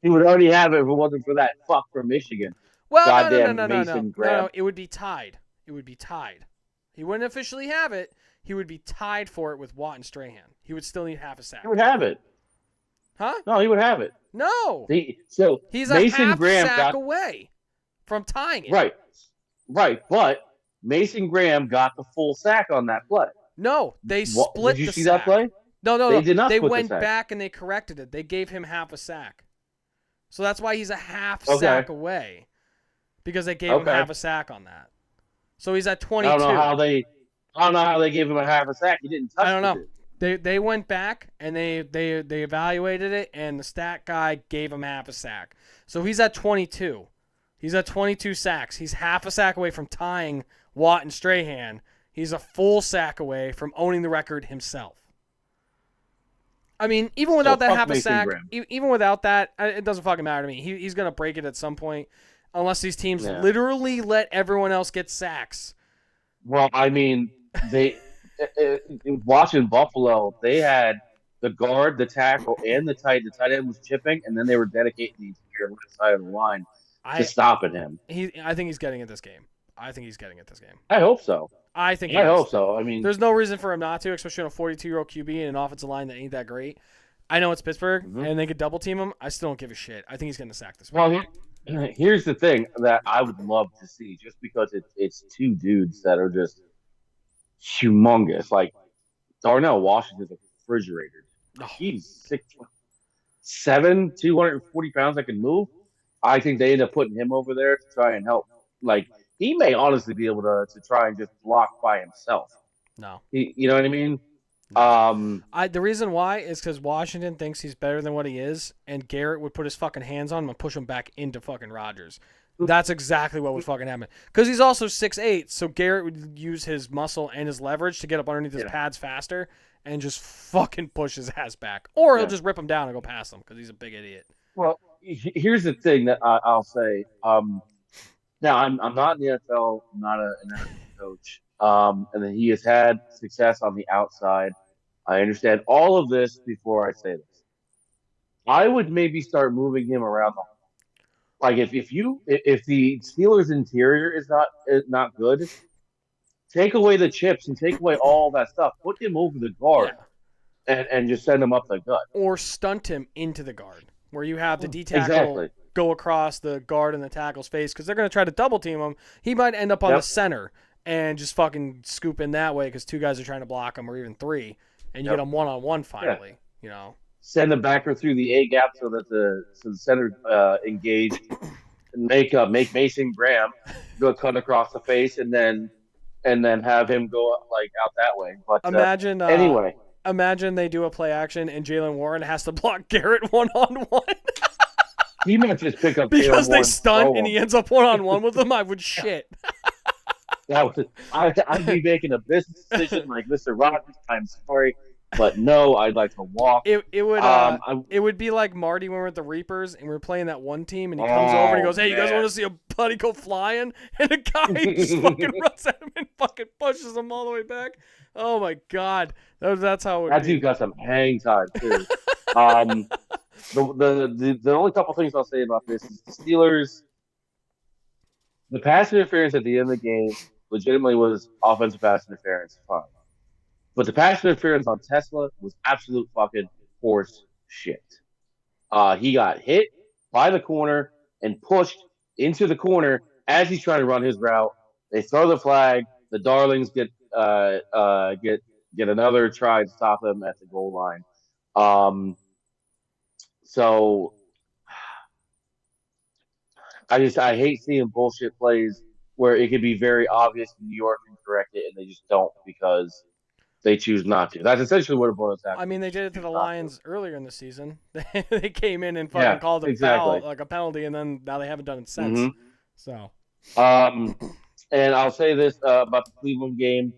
He would already have it if it wasn't for that fuck from Michigan. Well, no. It would be tied. He wouldn't officially have it. He would be tied for it with Watt and Strahan. He would still need half a sack. He would have it. Huh? No, he would have it. No. He's Mason a half Graham sack away from tying it. Right. But Mason Graham got the full sack on that play. No, they split the sack. Did you see that play? No. They did not. They went back and they corrected it. They gave him half a sack. So that's why he's a half sack away. Because they gave him half a sack on that. So he's at 22. I don't know how they gave him a half a sack. He didn't touch it. I don't know. They went back and they evaluated it, and the stat guy gave him half a sack. So he's at 22. He's at 22 sacks. He's half a sack away from tying Watt and Strahan. He's a full sack away from owning the record himself. I mean, even without that half a sack, even without that, it doesn't fucking matter to me. He's going to break it at some point, unless these teams literally let everyone else get sacks. Well, I mean, watching Buffalo, they had the guard, the tackle, and the tight end was chipping, and then they were dedicating the entire left side of the line to stopping him. I think he's getting it this game. I hope so. I hope so. I mean, there's no reason for him not to, especially on a 42-year-old QB and an offensive line that ain't that great. I know it's Pittsburgh, and they could double team him. I still don't give a shit. I think he's getting the sack this week. Well, Here's the thing that I would love to see, just because it's two dudes that are just humongous. Like Darnell Washington's a refrigerator. Oh, He's 6'7", 240 pounds that can move. I think they end up putting him over there to try and help. Like he may honestly be able to try and just block by himself. no. You know what I mean? No. The reason why is because Washington thinks he's better than what he is, and Garrett would put his fucking hands on him and push him back into fucking Rodgers. That's exactly what would fucking happen. Because he's also 6'8", so Garrett would use his muscle and his leverage to get up underneath his pads faster and just fucking push his ass back. Or he'll just rip him down and go past him because he's a big idiot. Well, here's the thing that I'll say. Now I'm not in the NFL, I'm not an NFL coach. And then he has had success on the outside. I understand all of this before I say this. I would maybe start moving him around the like if the Steelers interior is not good, take away the chips and take away all that stuff. Put him over the guard and just send him up the gut. Or stunt him into the guard, where you have the D tackle go across the guard and the tackle's face, because they're going to try to double team him. He might end up on the center and just fucking scoop in that way because two guys are trying to block him, or even three, and you get him one-on-one finally. You know, send the backer through the A gap so that the center engage, and make Mason Graham go cut across the face, and then have him go like out that way. But imagine anyway. Imagine they do a play action and Jaylen Warren has to block Garrett one-on-one. He might just pick up because they stunt and he ends up one-on-one with them. I would shit. I'd be making a business decision like Mr. Rogers. I'm sorry, but no, I'd like to walk. It would be like Marty when we're at the Reapers and we're playing that one team, and he comes over and he goes, "Hey, you guys want to see a buddy go flying?" And the guy just fucking runs at him and fucking pushes him all the way back. Oh my god, that's how it would be. That dude got some hang time too. The only couple things I'll say about this is the Steelers. The pass interference at the end of the game legitimately was offensive pass interference, fine. But the pass interference on Tesla was absolute fucking horse shit. He got hit by the corner and pushed into the corner as he's trying to run his route. They throw the flag. The Darlings get another try to stop him at the goal line. So I hate seeing bullshit plays where it could be very obvious New York can correct it and they just don't because they choose not to. That's essentially what it boils down to. I mean, they did it to the Lions earlier in the season. They came in and fucking called a foul, like a penalty, and then now they haven't done it since. Mm-hmm. So, and I'll say this about the Cleveland game: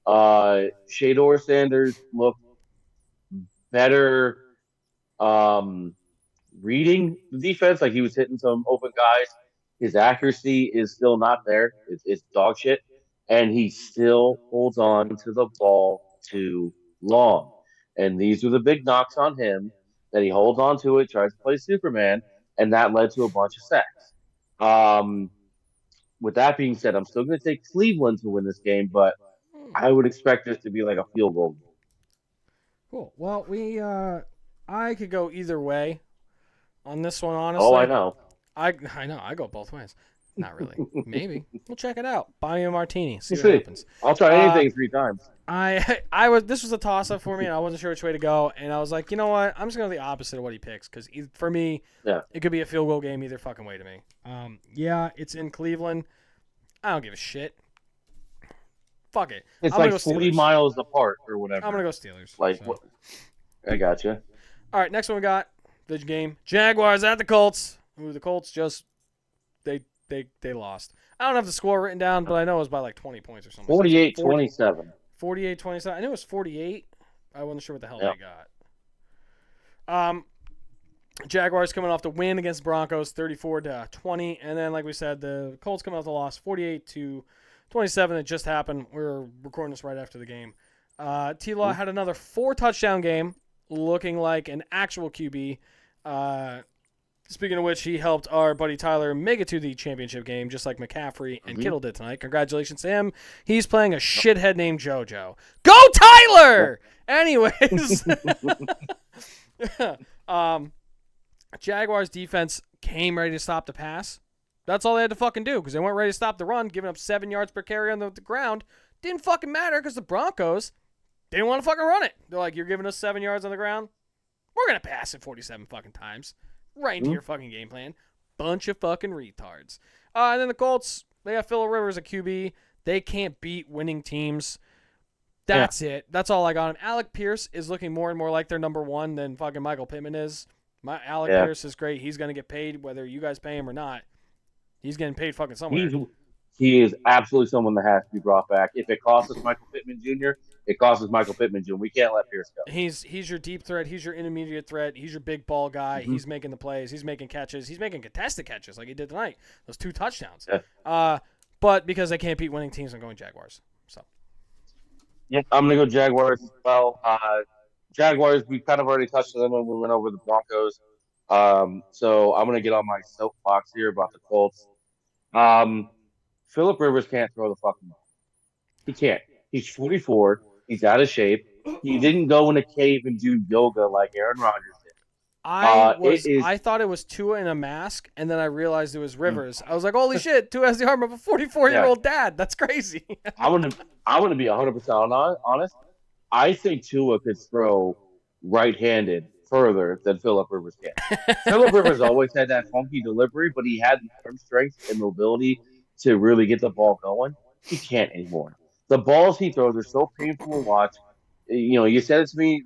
Shedeur Sanders looked better reading the defense. Like he was hitting some open guys. His accuracy is still not there. It's dog shit, and he still holds on to the ball too long. And these are the big knocks on him, that he holds on to it, tries to play Superman, and that led to a bunch of sacks. With that being said, I'm still going to take Cleveland to win this game, but I would expect this to be like a field goal. Cool. Well, I could go either way on this one, honestly. Oh, I know. I know. I go both ways. Not really. Maybe. We'll check it out. Buy me a martini. See what happens. I'll try anything 3 times. This was a toss-up for me, and I wasn't sure which way to go. And I was like, you know what? I'm just going to go the opposite of what he picks. Because for me, it could be a field goal game either fucking way to me. It's in Cleveland. I don't give a shit. Fuck it. It's like 40 miles apart or whatever. I'm going to go Steelers. I got you. All right, next one we got. The game. Jaguars at the Colts. Ooh, the Colts just they lost. I don't have the score written down, but I know it was by like 20 points or something. 48-27. 48-27. I knew it was 48. I wasn't sure what the hell they got. Jaguars coming off the win against Broncos, 34-20, and then like we said, the Colts coming off the loss, 48-27. It just happened. We were recording this right after the game. T-Law had another 4-touchdown game, looking like an actual QB. Speaking of which, he helped our buddy Tyler make it to the championship game, just like McCaffrey and Kittle did tonight. Congratulations to him. He's playing a shithead named JoJo. Go Tyler! Anyways. Jaguars defense came ready to stop the pass. That's all they had to fucking do because they weren't ready to stop the run, giving up 7 yards per carry on the ground. Didn't fucking matter because the Broncos didn't want to fucking run it. They're like, you're giving us 7 yards on the ground? We're going to pass it 47 fucking times. Right into your fucking game plan. Bunch of fucking retards. And then the Colts, they got Phillip Rivers at QB. They can't beat winning teams. That's it. That's all I got him. Alec Pierce is looking more and more like their number one than fucking Michael Pittman is. Alec Pierce is great. He's going to get paid whether you guys pay him or not. He's getting paid fucking somewhere. He is absolutely someone that has to be brought back. If it costs us Michael Pittman Jr., it costs us Michael Pittman Jr. We can't let Pierce go. He's your deep threat. He's your intermediate threat. He's your big ball guy. He's making the plays. He's making catches. He's making contested catches like he did tonight. Those 2 touchdowns. Yeah. But because they can't beat winning teams, I'm going Jaguars. So. Yeah, I'm going to go Jaguars as well. Jaguars, we kind of already touched on them when we went over the Broncos. So I'm going to get on my soapbox here about the Colts. Phillip Rivers can't throw the fucking ball. He can't. He's 44. He's out of shape. He didn't go in a cave and do yoga like Aaron Rodgers did. I thought it was Tua in a mask, and then I realized it was Rivers. I was like, holy shit, Tua has the arm of a 44-year-old dad. That's crazy. I want to be 100% honest. I think Tua could throw right-handed further than Phillip Rivers can. Phillip Rivers always had that funky delivery, but he had the arm strength and mobility to really get the ball going. He can't anymore. The balls he throws are so painful to watch. You know, you said it to me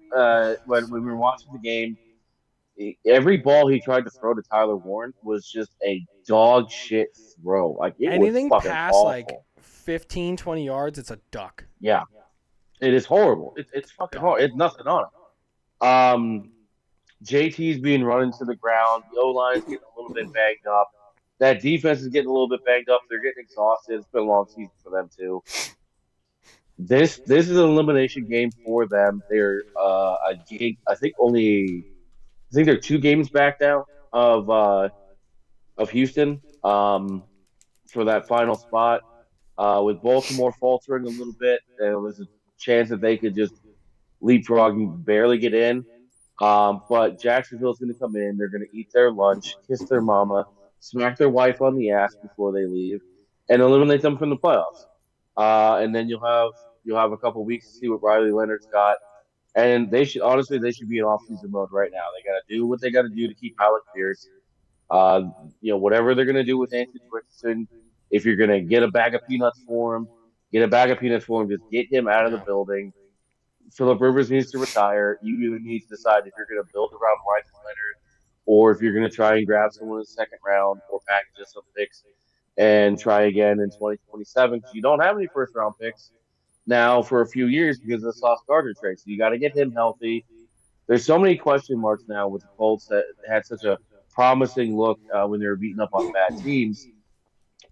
when we were watching the game. Every ball he tried to throw to Tyler Warren was just a dog shit throw. Like anything was past awful. like 15, 20 yards, it's a duck. Yeah, it is horrible. It's fucking horrible. It's nothing on it. JT's being run into the ground. The O-line's getting a little bit banged up. That defense is getting a little bit banged up. They're getting exhausted. It's been a long season for them too. This is an elimination game for them. They're a game. I think they're 2 games back now of Houston for that final spot. With Baltimore faltering a little bit, there was a chance that they could just leapfrog and barely get in. But Jacksonville's going to come in. They're going to eat their lunch, kiss their mama, smack their wife on the ass before they leave, and eliminate them from the playoffs. And then you'll have a couple weeks to see what Riley Leonard's got. And they should be in off-season mode right now. They got to do what they got to do to keep Alec Pierce. Whatever they're going to do with Anthony Richardson, if you're going to get a bag of peanuts for him, just get him out of the building. Phillip Rivers needs to retire. You either need to decide if you're going to build around Riley Leonard or if you're going to try and grab someone in the second round or package some picks and try again in 2027 because you don't have any first-round picks now for a few years because of the Sauce Gardner trade. So you got to get him healthy. There's so many question marks now with the Colts that had such a promising look when they were beating up on bad teams.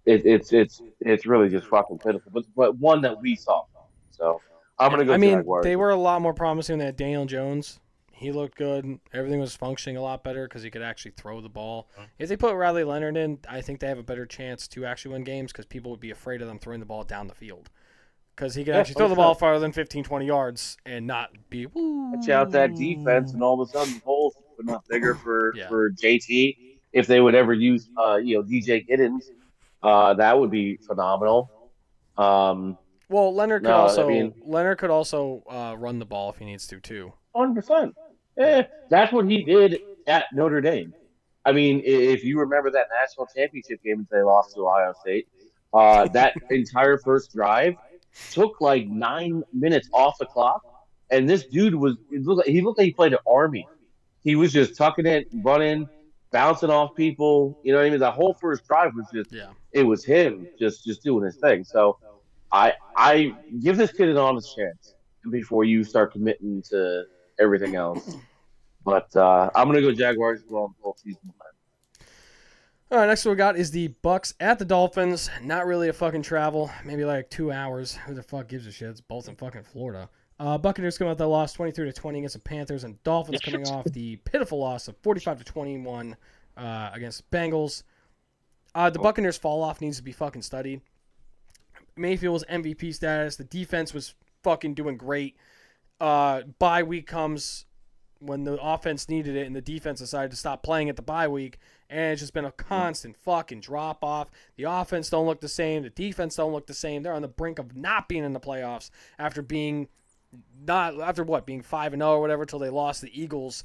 It's really just fucking pitiful, but one that we saw. So I'm gonna go. Jaguars. They were a lot more promising than Daniel Jones. He looked good. Everything was functioning a lot better because he could actually throw the ball. If they put Riley Leonard in, I think they have a better chance to actually win games because people would be afraid of them throwing the ball down the field. Because he can actually throw the ball farther than 15, 20 yards and not be watch out that defense, and all of a sudden the holes would not bigger for JT. If they would ever use DJ Giddens, that would be phenomenal. Well, Leonard could also run the ball if he needs to too. 100%. That's what he did at Notre Dame. I mean, if you remember that national championship game that they lost to Ohio State, that entire first drive took like 9 minutes off the clock, and this dude he looked like he played an Army. He was just tucking it, running, bouncing off people. You know what I mean? The whole first drive was it was him just doing his thing. So I give this kid an honest chance before you start committing to everything else. But I'm gonna go Jaguars as well in the whole season. All right, next one we got is the Bucks at the Dolphins. Not really a fucking travel, maybe like 2 hours. Who the fuck gives a shit? It's both in fucking Florida. Buccaneers coming out that loss 23-20 against the Panthers, and Dolphins coming off the pitiful loss of 45-21 against the Bengals. The Buccaneers fall off needs to be fucking studied. Mayfield was MVP status. The defense was fucking doing great. Bye week comes. when the offense needed it and the defense decided to stop playing at the bye week, and it's just been a constant fucking drop off. The offense don't look the same. The defense don't look the same. They're on the brink of not being in the playoffs after being being 5-0 or whatever till they lost the Eagles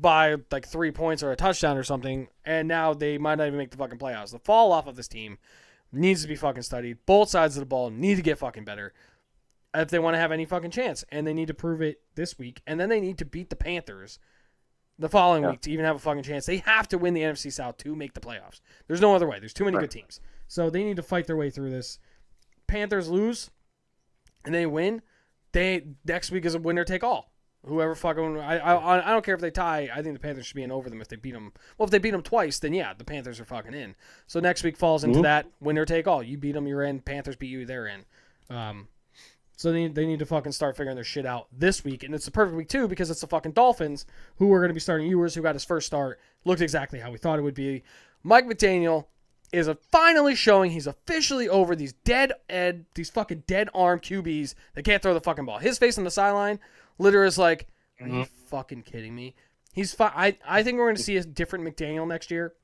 by like 3 points or a touchdown or something, and now they might not even make the fucking playoffs. The fall off of this team needs to be fucking studied. Both sides of the ball need to get fucking better if they want to have any fucking chance, and they need to prove it this week, and then they need to beat the Panthers the following week to even have a fucking chance. They have to win the NFC South to make the playoffs. There's no other way. There's too many good teams. So they need to fight their way through this. Panthers lose, and they win. Next week is a winner take all. Whoever fucking I don't care if they tie. I think the Panthers should be in over them if they beat them. Well, if they beat them twice, then yeah, the Panthers are fucking in. So next week falls into that winner take all. You beat them, you're in. Panthers beat you, they're in. So they need to fucking start figuring their shit out this week, and it's the perfect week too because it's the fucking Dolphins who are going to be starting Ewers, who got his first start, looked exactly how we thought it would be. Mike McDaniel is finally showing he's officially over these these fucking dead arm QBs that can't throw the fucking ball. His face on the sideline literally is like, are you fucking kidding me? I think we're going to see a different McDaniel next year,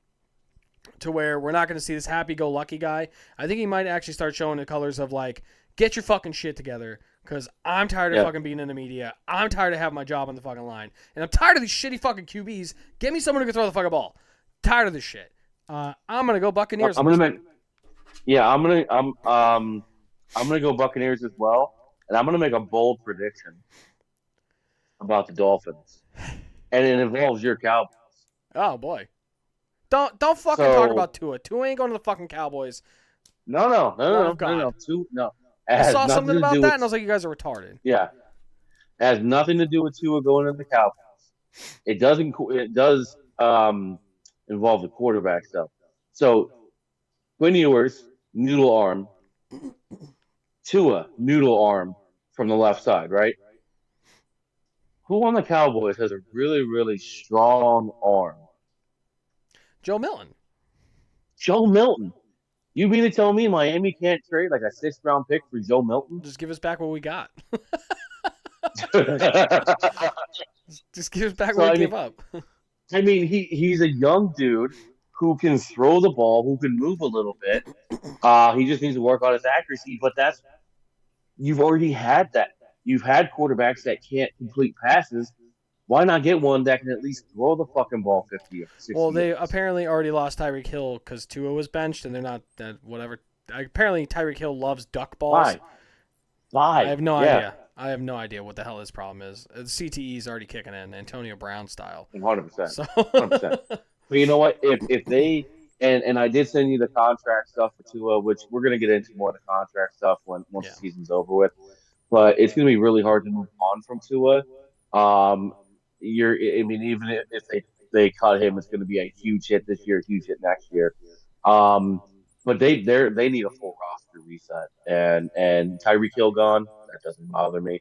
to where we're not going to see this happy-go-lucky guy. I think he might actually start showing the colors of like, get your fucking shit together, because I'm tired of fucking being in the media. I'm tired of having my job on the fucking line. And I'm tired of these shitty fucking QBs. Get me someone who can throw the fucking ball. Tired of this shit. I'm going to go Buccaneers. I'm gonna go Buccaneers as well, and I'm gonna make a bold prediction about the Dolphins, and it involves your Cowboys. Oh boy, don't fucking talk about Tua. Tua ain't going to the fucking Cowboys. No. I saw something about that, and I was like, you guys are retarded. Yeah, it has nothing to do with Tua going to the Cowboys. It doesn't. It does involve the quarterback stuff. So, Quinn Ewers, noodle arm. Tua, noodle arm from the left side, right? Who on the Cowboys has a really, really strong arm? Joe Milton. Joe Milton. You mean to tell me Miami can't trade like a 6th-round pick for Joe Milton? Just give us back what we got. Just give us back what we gave up. I mean, he's a young dude who can throw the ball, who can move a little bit. He just needs to work on his accuracy, but you've already had that. You've had quarterbacks that can't complete passes. Why not get one that can at least throw the fucking ball 50 or 60 Well, they apparently already lost Tyreek Hill because Tua was benched, and they're not whatever. Apparently, Tyreek Hill loves duck balls. Why? I have no idea. I have no idea what the hell his problem is. The CTE is already kicking in, Antonio Brown style. 100%. So 100%. But you know what? If they and I did send you the contract stuff for Tua, which we're gonna get into more of the contract stuff once the season's over with. But it's gonna be really hard to move on from Tua. Even if they cut him, it's gonna be a huge hit this year, a huge hit next year. But they need a full roster reset, and Tyreek Hill gone, that doesn't bother me.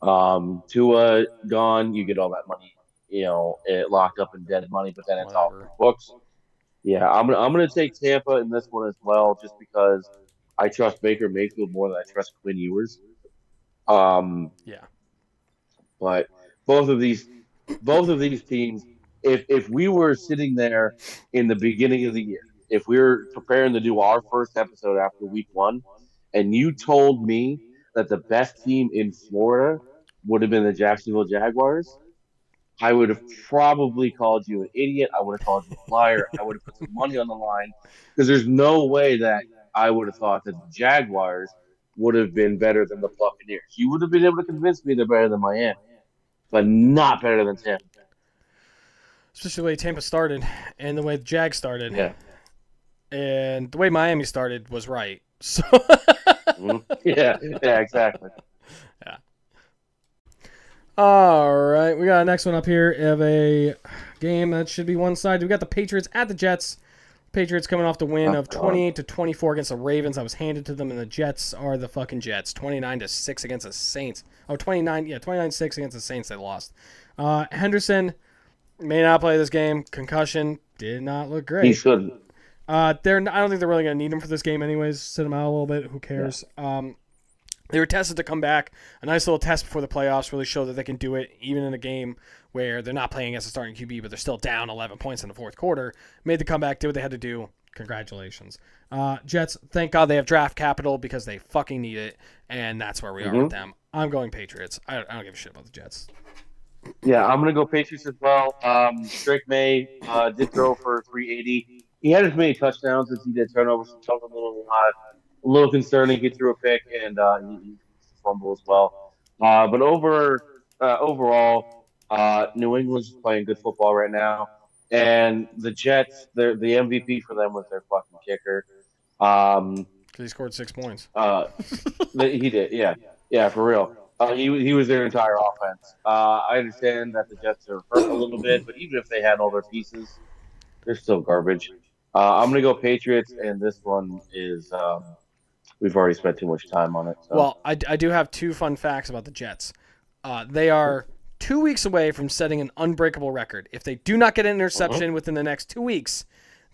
Tua gone, you get all that money, locked up in dead money, but then it's off the books. Yeah, I'm gonna take Tampa in this one as well, just because I trust Baker Mayfield more than I trust Quinn Ewers. But both of these teams, if we were sitting there in the beginning of the year, if we were preparing to do our first episode after week 1, and you told me that the best team in Florida would have been the Jacksonville Jaguars, I would have probably called you an idiot. I would have called you a liar. I would have put some money on the line, because there's no way that I would have thought that the Jaguars would have been better than the Buccaneers. You would have been able to convince me they're better than Miami, but not better than Tampa. Especially the way Tampa started and the way the Jags started. Yeah. And the way Miami started was right. So yeah, exactly. Yeah. All right, we got a next one up here of a game that should be one-sided. We got the Patriots at the Jets. Patriots coming off the win of 28-24 against the Ravens. That was handed to them, and the Jets are the fucking Jets. 29-6 against the Saints. 29-6 against the Saints. They lost. Henderson may not play this game. Concussion did not look great. He shouldn't. I don't think they're really going to need him for this game anyways. Sit him out a little bit. Who cares? Yeah. They were tested to come back. A nice little test before the playoffs really showed that they can do it even in a game where they're not playing against a starting QB, but they're still down 11 points in the fourth quarter. Made the comeback, did what they had to do. Congratulations. Jets, thank God they have draft capital because they fucking need it, and that's where we are with them. I'm going Patriots. I don't give a shit about the Jets. Yeah, I'm going to go Patriots as well. Drake May did throw for 380. He had as many touchdowns as he did turnovers. So a little concerning. He threw a pick and he fumbled as well. But overall, New England's playing good football right now. And the Jets, the MVP for them was their fucking kicker. Because he scored 6 points. He did, yeah, for real. He was their entire offense. I understand that the Jets are hurt a little bit, but even if they had all their pieces, they're still garbage. I'm gonna go Patriots, and this one is we've already spent too much time on it. So. Well, I do have 2 fun facts about the Jets. They are 2 weeks away from setting an unbreakable record. If they do not get an interception within the next 2 weeks,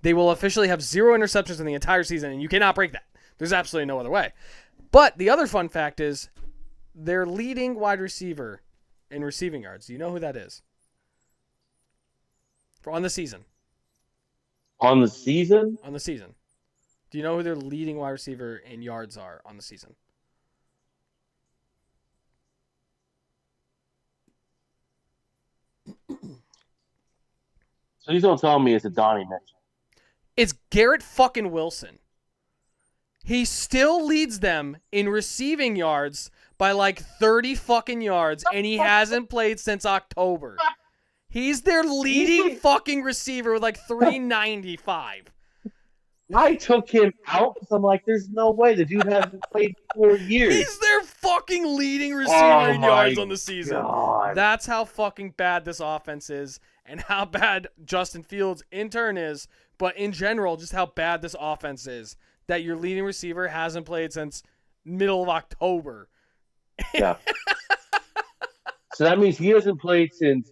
they will officially have 0 interceptions in the entire season, and you cannot break that. There's absolutely no other way. But the other fun fact is their leading wide receiver in receiving yards. Do you know who that is? On the season. On the season? On the season. Do you know who their leading wide receiver in yards are on the season? So you don't tell me it's a Donnie Mitchell. It's Garrett fucking Wilson. He still leads them in receiving yards by like 30 fucking yards, and he hasn't played since October. He's their leading fucking receiver with like 395. I took him out because I'm like, there's no way. The dude hasn't played 4 years. He's their fucking leading receiver in yards on the season. God. That's how fucking bad this offense is and how bad Justin Fields in turn is, but in general, just how bad this offense is. That your leading receiver hasn't played since middle of October. Yeah. So that means he hasn't played since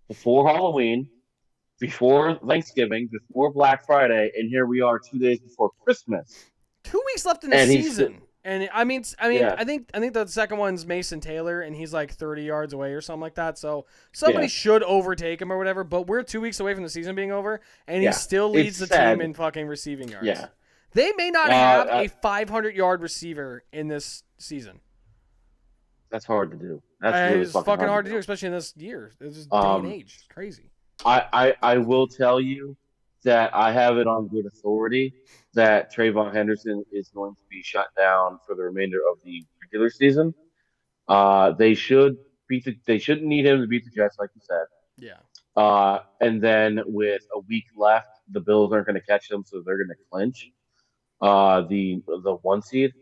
before Halloween, before Thanksgiving, before Black Friday, and here we are 2 days before Christmas. 2 weeks left in the season. And I mean, yeah. I think the second one's Mason Taylor, and he's like 30 yards away or something like that. So somebody should overtake him or whatever. But we're 2 weeks away from the season being over, and he still leads the team in fucking receiving yards. Yeah. They may not have a 500-yard receiver in this season. That's hard to do. That's really it's fucking hard to do, especially in this year. This is day and age. It's crazy. I will tell you that I have it on good authority that Trayvon Henderson is going to be shut down for the remainder of the regular season. They shouldn't need him to beat the Jets, like you said. Yeah. And then with a week left, the Bills aren't going to catch them, so they're going to clinch the 1 seed.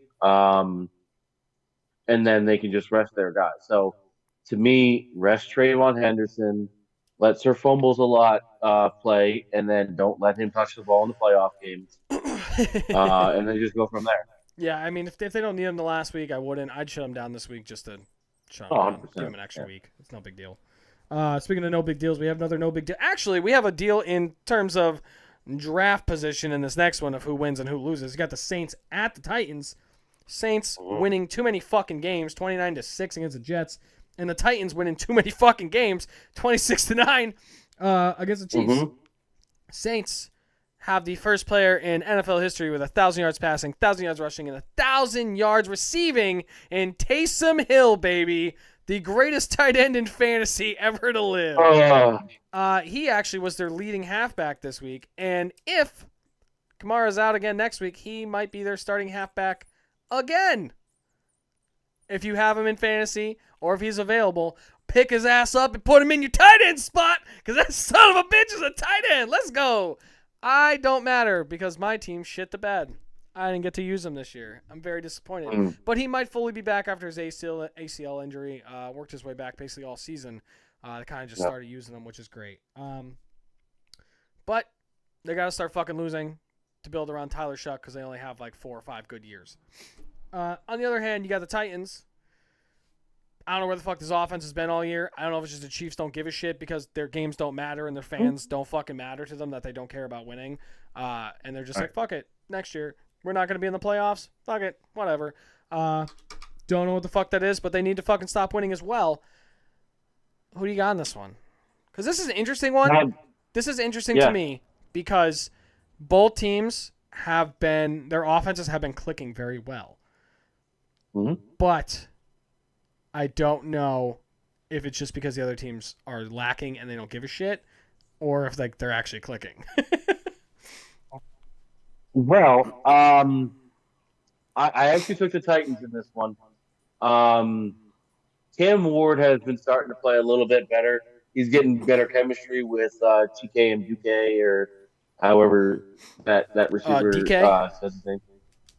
And then they can just rest their guys. So to me, rest Trayvon Henderson, let Sir Fumbles a lot play, and then don't let him touch the ball in the playoff games. And then just go from there. Yeah, I mean, if they don't need him the last week, I wouldn't. I'd shut him down this week just to shut him down. Give him an extra week. It's no big deal. Speaking of no big deals, we have another no big deal. Actually, we have a deal in terms of draft position in this next one of who wins and who loses. You got the Saints at the Titans. Saints winning too many fucking games, 29-6 against the Jets, and the Titans winning too many fucking games, 26-9 against the Chiefs. Saints have the first player in NFL history with 1,000 yards passing, 1,000 yards rushing, and 1,000 yards receiving in Taysom Hill, baby. The greatest tight end in fantasy ever to live. He actually was their leading halfback this week. And if Kamara's out again next week, he might be their starting halfback again. If you have him in fantasy or if he's available, pick his ass up and put him in your tight end spot because that son of a bitch is a tight end. Let's go. I don't matter because my team shit the bed. I didn't get to use him this year. I'm very disappointed. But he might fully be back after his ACL injury. Worked his way back basically all season. They kind of just started using him, which is great. But they got to start fucking losing to build around Tyler Shuck because they only have like 4 or 5 good years. On the other hand, you got the Titans. I don't know where the fuck this offense has been all year. I don't know if it's just the Chiefs don't give a shit because their games don't matter and their fans don't fucking matter to them, that they don't care about winning. And they're just like, fuck it. Next year, we're not going to be in the playoffs. Fuck it. Whatever. Don't know what the fuck that is, but they need to fucking stop winning as well. Who do you got in this one? Because this is an interesting one. This is interesting to me because both teams their offenses have been clicking very well. Mm-hmm. But I don't know if it's just because the other teams are lacking and they don't give a shit, or if they're actually clicking. Well, I actually took the Titans in this one. Cam Ward has been starting to play a little bit better. He's getting better chemistry with TK and DK, or however that receiver DK? says his name.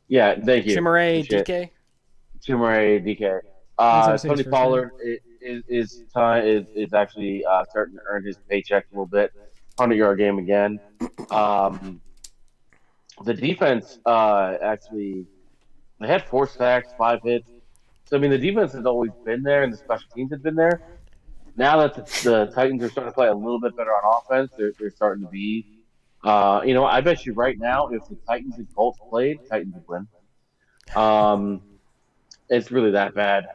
Yeah, thank you. Chimere DK? Chimere DK. Tony Pollard is actually starting to earn his paycheck a little bit. 100-yard game again. The defense actually, they had 4 sacks, 5 hits. So, I mean, the defense has always been there, and the special teams have been there. Now that the Titans are starting to play a little bit better on offense, they're starting to be. I bet you right now, if the Titans and Colts played, Titans would win. It's really that bad.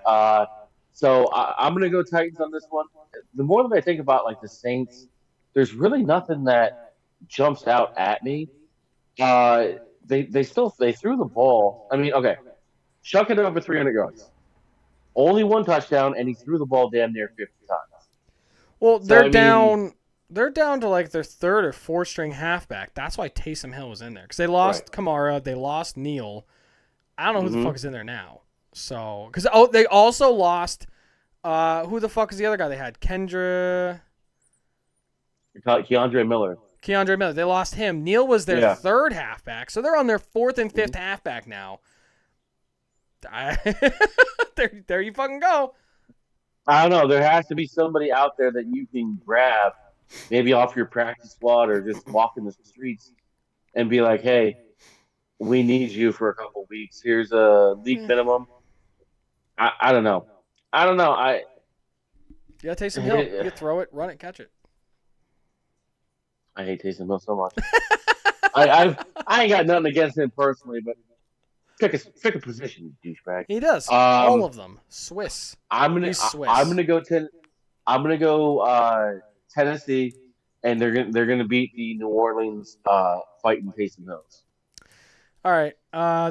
So I'm going to go Titans on this one. The more that I think about like the Saints, there's really nothing that jumps out at me. They threw the ball. I mean, okay, Chuck had over 300 yards, only 1 touchdown, and he threw the ball damn near 50 times. Well, they're down. They're down to like their 3rd or 4th string halfback. That's why Taysom Hill was in there because they lost Kamara, they lost Neal. I don't know who the fuck is in there now. So, because they also lost. Who the fuck is the other guy they had? Keandre Miller. Keandre Miller. They lost him. Neal was their 3rd halfback, so they're on their 4th and 5th halfback now. There you fucking go. I don't know. There has to be somebody out there that you can grab, maybe off your practice squad or just walk in the streets and be like, hey, we need you for a couple weeks. Here's a league minimum. I don't know. Yeah, Taysom Hill. You throw it, run it, catch it. I hate Taysom Hill so much. I ain't got nothing against him personally, but pick a position, you douchebag. He does. All of them. Swiss. I'm gonna go Tennessee, and they're gonna beat the New Orleans fighting Taysom Hills. All right.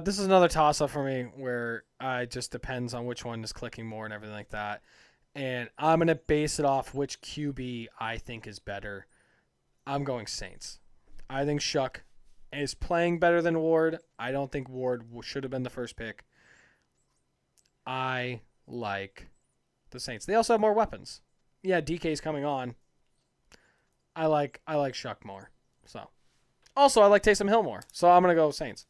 This is another toss-up for me where it just depends on which one is clicking more and everything like that. And I'm going to base it off which QB I think is better. I'm going Saints. I think Shuck is playing better than Ward. I don't think Ward should have been the first pick. I like the Saints. They also have more weapons. Yeah, DK's coming on. I like Shuck more. So, also I like Taysom Hill more. So I'm going to go Saints.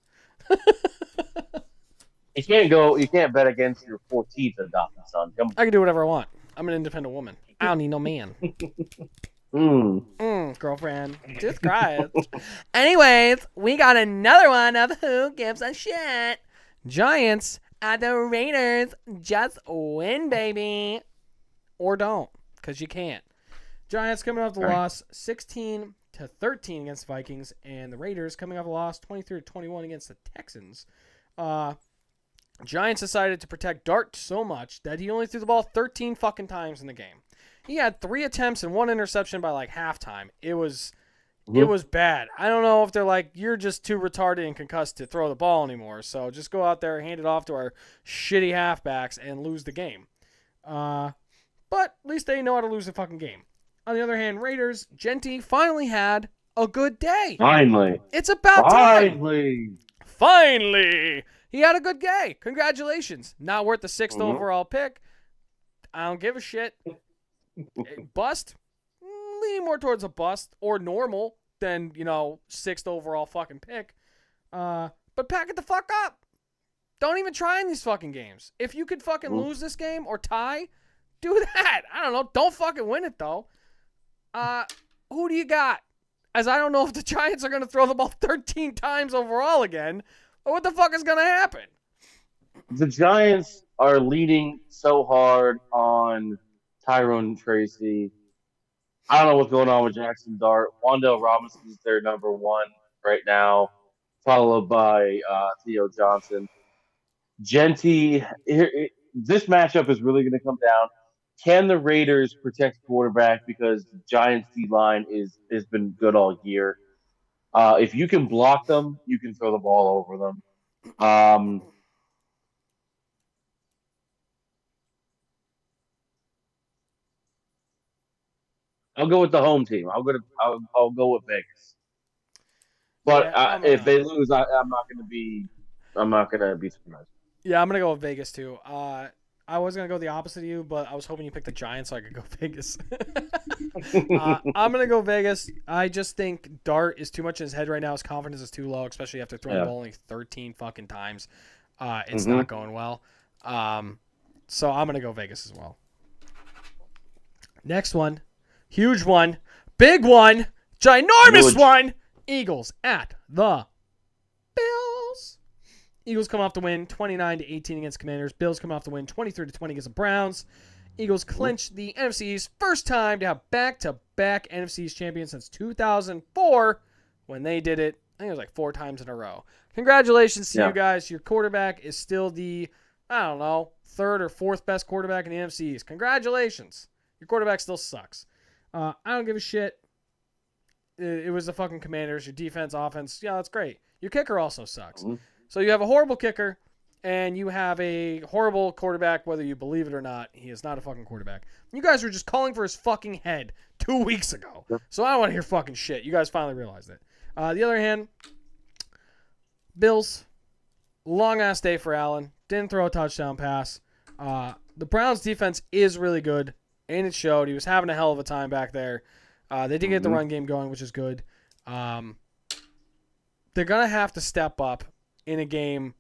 You can't bet against your 14th adopted son. I can do whatever I want. I'm an independent woman. I don't need no man. Girlfriend. Describe. Anyways, we got another one of Who Gives a Shit. Giants at the Raiders. Just win, baby. Or don't, because you can't. Giants coming off the loss 16-13 against Vikings, and the Raiders coming off a loss 23-21 against the Texans. Giants decided to protect Dart so much that he only threw the ball 13 fucking times in the game. He had 3 attempts and 1 interception by like halftime. It was bad. I don't know if they're like, you're just too retarded and concussed to throw the ball anymore, so just go out there, hand it off to our shitty halfbacks, and lose the game. But at least they know how to lose the fucking game. On the other hand, Raiders, Genty finally had a good day. Finally. It's about time. Finally. He had a good day. Congratulations. Not worth the 6th overall pick. I don't give a shit. Bust? Leaning more towards a bust or normal than, 6th overall fucking pick. But pack it the fuck up. Don't even try in these fucking games. If you could fucking lose this game or tie, do that. I don't know. Don't fucking win it, though. Who do you got? As I don't know if the Giants are going to throw the ball 13 times overall again, or what the fuck is going to happen? The Giants are leading so hard on Tyrone Tracy. I don't know what's going on with Jackson Dart. Wan'Dale Robinson is their number 1 right now, followed by Theo Johnson. Genty, this matchup is really going to come down. Can the Raiders protect quarterback because the Giants D line has been good all year? If you can block them, you can throw the ball over them. I'll go with the home team. I'll go with Vegas. But Yeah, if they lose, I'm not going to be surprised. Yeah, I'm gonna go with Vegas too. I was gonna go the opposite of you, but I was hoping you picked the Giants so I could go Vegas. I'm gonna go Vegas. I just think Dart is too much in his head right now. His confidence is too low, especially after throwing the ball only 13 fucking times. It's not going well. So I'm gonna go Vegas as well. Next one, huge one, big one, ginormous one. Eagles at the Bills. Eagles come off to win 29-18 against Commanders. Bills come off to win 23-20 against the Browns. Eagles clinch the NFC's first time to have back-to-back NFC's champions since 2004 when they did it. I think it was like 4 times in a row. Congratulations to you guys. Your quarterback is still the, I don't know, 3rd or 4th best quarterback in the NFC's. Congratulations. Your quarterback still sucks. I don't give a shit. It was the fucking Commanders. Your defense, offense, yeah, that's great. Your kicker also sucks. So you have a horrible kicker, and you have a horrible quarterback, whether you believe it or not. He is not a fucking quarterback. You guys were just calling for his fucking head 2 weeks ago. So I don't want to hear fucking shit. You guys finally realized it. The other hand, Bills, long-ass day for Allen. Didn't throw a touchdown pass. The Browns' defense is really good, and it showed. He was having a hell of a time back there. They did get the run game going, which is good. They're going to have to step up in a game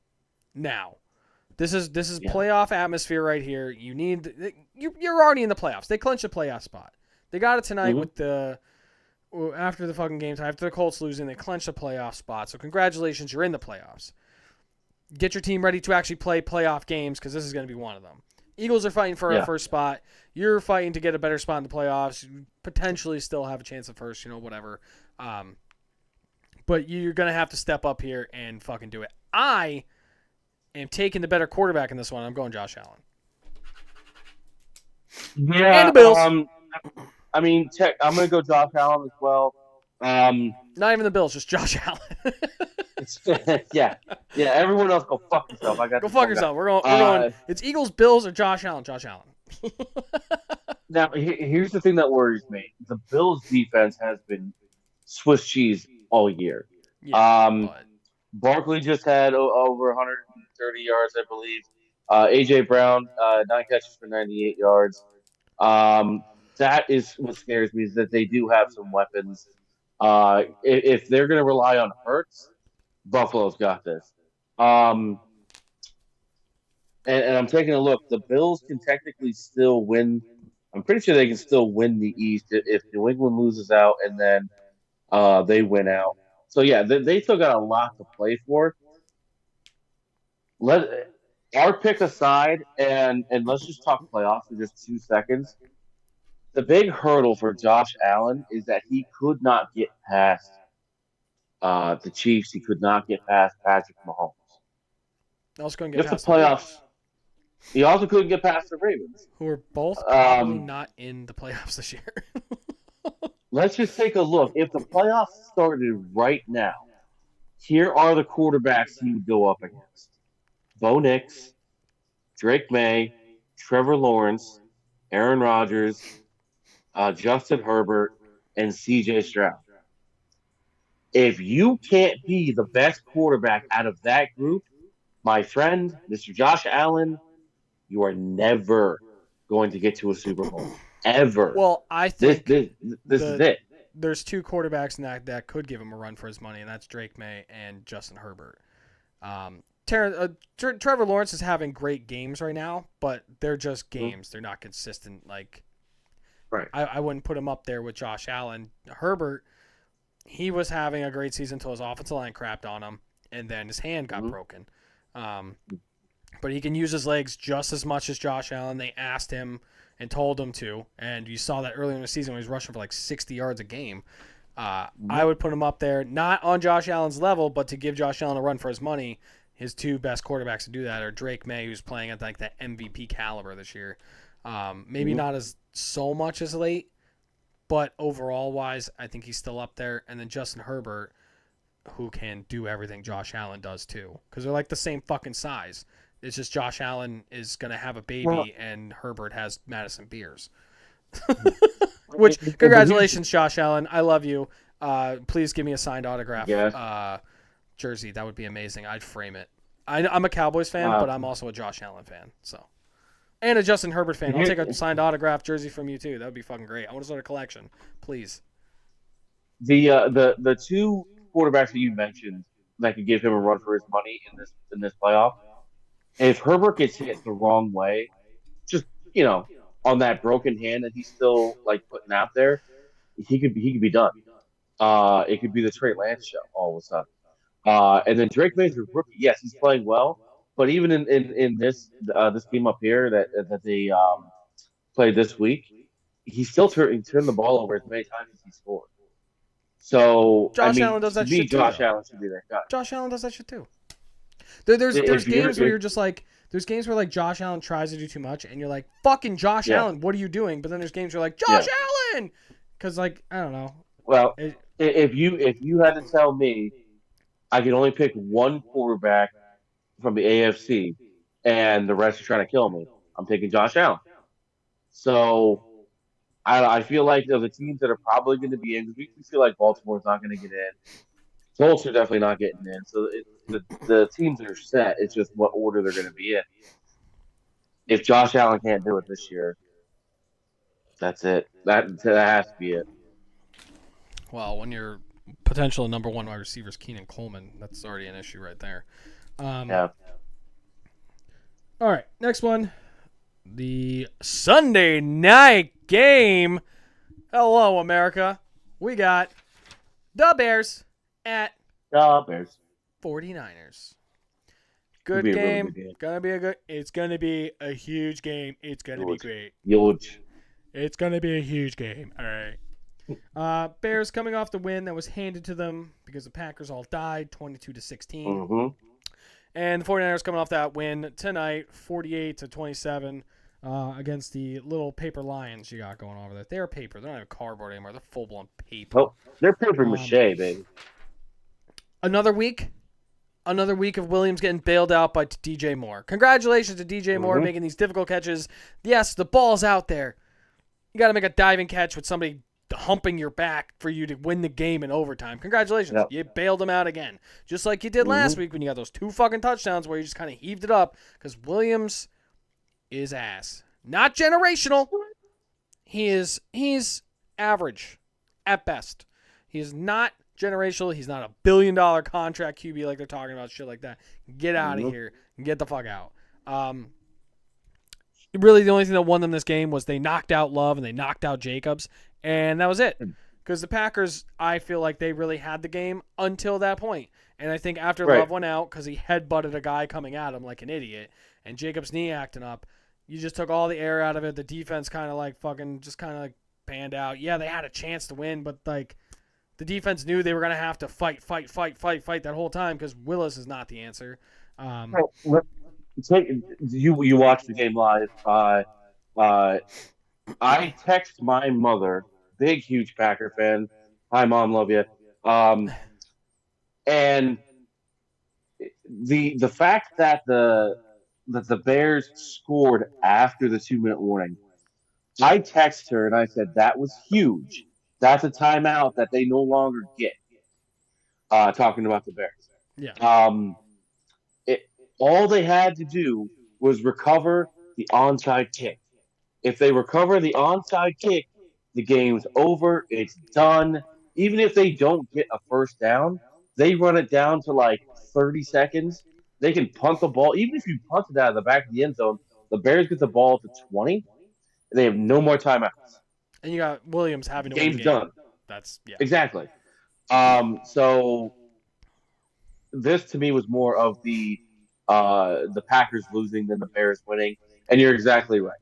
now. This is playoff atmosphere right here. You're already in the playoffs. They clinched a playoff spot. They got it tonight with after the fucking game time, after the Colts losing, they clinched a playoff spot. So congratulations, you're in the playoffs. Get your team ready to actually play playoff games because this is going to be one of them. Eagles are fighting for a first spot. You're fighting to get a better spot in the playoffs. You potentially still have a chance at first, whatever. But you're going to have to step up here and fucking do it. I am taking the better quarterback in this one. I'm going Josh Allen. Yeah. And the Bills. I'm going to go Josh Allen as well. Not even the Bills, just Josh Allen. Yeah. Everyone else go fuck yourself. Go fuck yourself. We're going. It's Eagles, Bills, or Josh Allen. Josh Allen. Now, here's the thing that worries me. The Bills' defense has been Swiss cheese all year. Yeah, Barkley just had over 130 yards, I believe. A.J. Brown, 9 catches for 98 yards. That is what scares me, is that they do have some weapons. If they're going to rely on Hurts, Buffalo's got this. And I'm taking a look. The Bills can technically still win. I'm pretty sure they can still win the East if New England loses out and then they win out. So, yeah, they still got a lot to play for. Our pick aside, and let's just talk playoffs for just 2 seconds. The big hurdle for Josh Allen is that he could not get past the Chiefs. He could not get past Patrick Mahomes. Also couldn't get past the playoffs. He also couldn't get past the Ravens, who are both probably not in the playoffs this year. Let's just take a look. If the playoffs started right now, here are the quarterbacks he would go up against: Bo Nix, Drake May, Trevor Lawrence, Aaron Rodgers, Justin Herbert, and C.J. Stroud. If you can't be the best quarterback out of that group, my friend, Mr. Josh Allen, you are never going to get to a Super Bowl. Ever. Well, I think this is it. There's 2 quarterbacks in that could give him a run for his money, and that's Drake May and Justin Herbert. Trevor Lawrence is having great games right now, but they're just games. They're not consistent. Right. I wouldn't put him up there with Josh Allen. Herbert, he was having a great season until his offensive line crapped on him, and then his hand got broken. But he can use his legs just as much as Josh Allen. They asked him and told him to, and you saw that earlier in the season when he was rushing for like 60 yards a game. I would put him up there, not on Josh Allen's level, but to give Josh Allen a run for his money. his two best quarterbacks to do that are Drake May, who's playing at like that MVP caliber this year. Maybe not as so much as late, but overall wise, I think he's still up there. And then Justin Herbert, who can do everything Josh Allen does too, because they're like the same fucking size. It's just Josh Allen is gonna have a baby and Herbert has Madison Beers. Which congratulations, Josh Allen. I love you. Please give me a signed autograph jersey. That would be amazing. I'd frame it. I'm a Cowboys fan, but I'm also a Josh Allen fan. So, and a Justin Herbert fan. I'll take a signed autograph jersey from you too. That would be fucking great. I want to start a collection, please. The two quarterbacks that you mentioned that could give him a run for his money in this playoff. If Herbert gets hit the wrong way, just on that broken hand that he's still like putting out there, he could be done. It could be the Trey Lance show all of a sudden. And then Drake May's a rookie. Yes, he's playing well, but even in this game up here that they played this week, he still turned the ball over as many times as he scored. So Josh Allen does that shit too. Josh Allen should be that guy. Josh Allen does that shit too. There's games where you're just like, there's games where like Josh Allen tries to do too much, and you're like, fucking Josh Allen, what are you doing? But then there's games where you're like, Josh Allen, because like I don't know. Well, if you had to tell me, I could only pick one quarterback from the AFC, and the rest are trying to kill me, I'm taking Josh Allen. So I feel like the teams that are probably going to be in, we feel like Baltimore's not going to get in. Colts are definitely not getting in. So the teams are set. It's just what order they're going to be in. If Josh Allen can't do it this year, that's it. That has to be it. Well, when your potential number one wide receiver is Keenan Coleman, that's already an issue right there. Yeah. All right, next one. The Sunday night game. Hello, America. We got the Bears at the Bears 49ers. Good game. Gonna be it's gonna be a huge game. It's gonna be great. Huge. It's gonna be a huge game. All right. Bears coming off the win that was handed to them because the Packers all died, 22-16. Mm-hmm. And the 49ers coming off that win tonight, 48-27, against the little paper lions you got going on over there. They're paper. They're not even cardboard anymore. They're full-blown paper. Oh, they're paper mache, baby. Another week of Williams getting bailed out by DJ Moore. Congratulations to DJ Moore making these difficult catches. Yes, the ball's out there. You got to make a diving catch with somebody humping your back for you to win the game in overtime. Congratulations. Yep. You bailed him out again. Just like you did last week when you got those two fucking touchdowns where you just kind of heaved it up because Williams is ass. Not generational. He's average at best. He is not generational. He's not a billion-dollar contract QB like they're talking about, shit like that. Get out of here. Get the fuck out. Really, the only thing that won them this game was they knocked out Love and they knocked out Jacobs, and that was it. Because the Packers, I feel like they really had the game until that point. And I think after Love went out because he headbutted a guy coming at him like an idiot, and Jacobs' knee acting up, you just took all the air out of it. The defense kind of like fucking just kind of like panned out. Yeah, they had a chance to win, but like the defense knew they were going to have to fight that whole time because Willis is not the answer. You watched the game live. I text my mother, big, huge Packer fan. Hi, Mom, love you. And the fact that the Bears scored after the 2-minute warning, I texted her and I said that was huge. That's a timeout that they no longer get. Talking about the Bears. Yeah. All they had to do was recover the onside kick. If they recover the onside kick, the game's over. It's done. Even if they don't get a first down, they run it down to like 30 seconds. They can punt the ball. Even if you punt it out of the back of the end zone, the Bears get the ball to 20, and they have no more timeouts. And you got Williams having to win the game. Game's done. That's exactly. So this to me was more of the Packers losing than the Bears winning, and you're exactly right.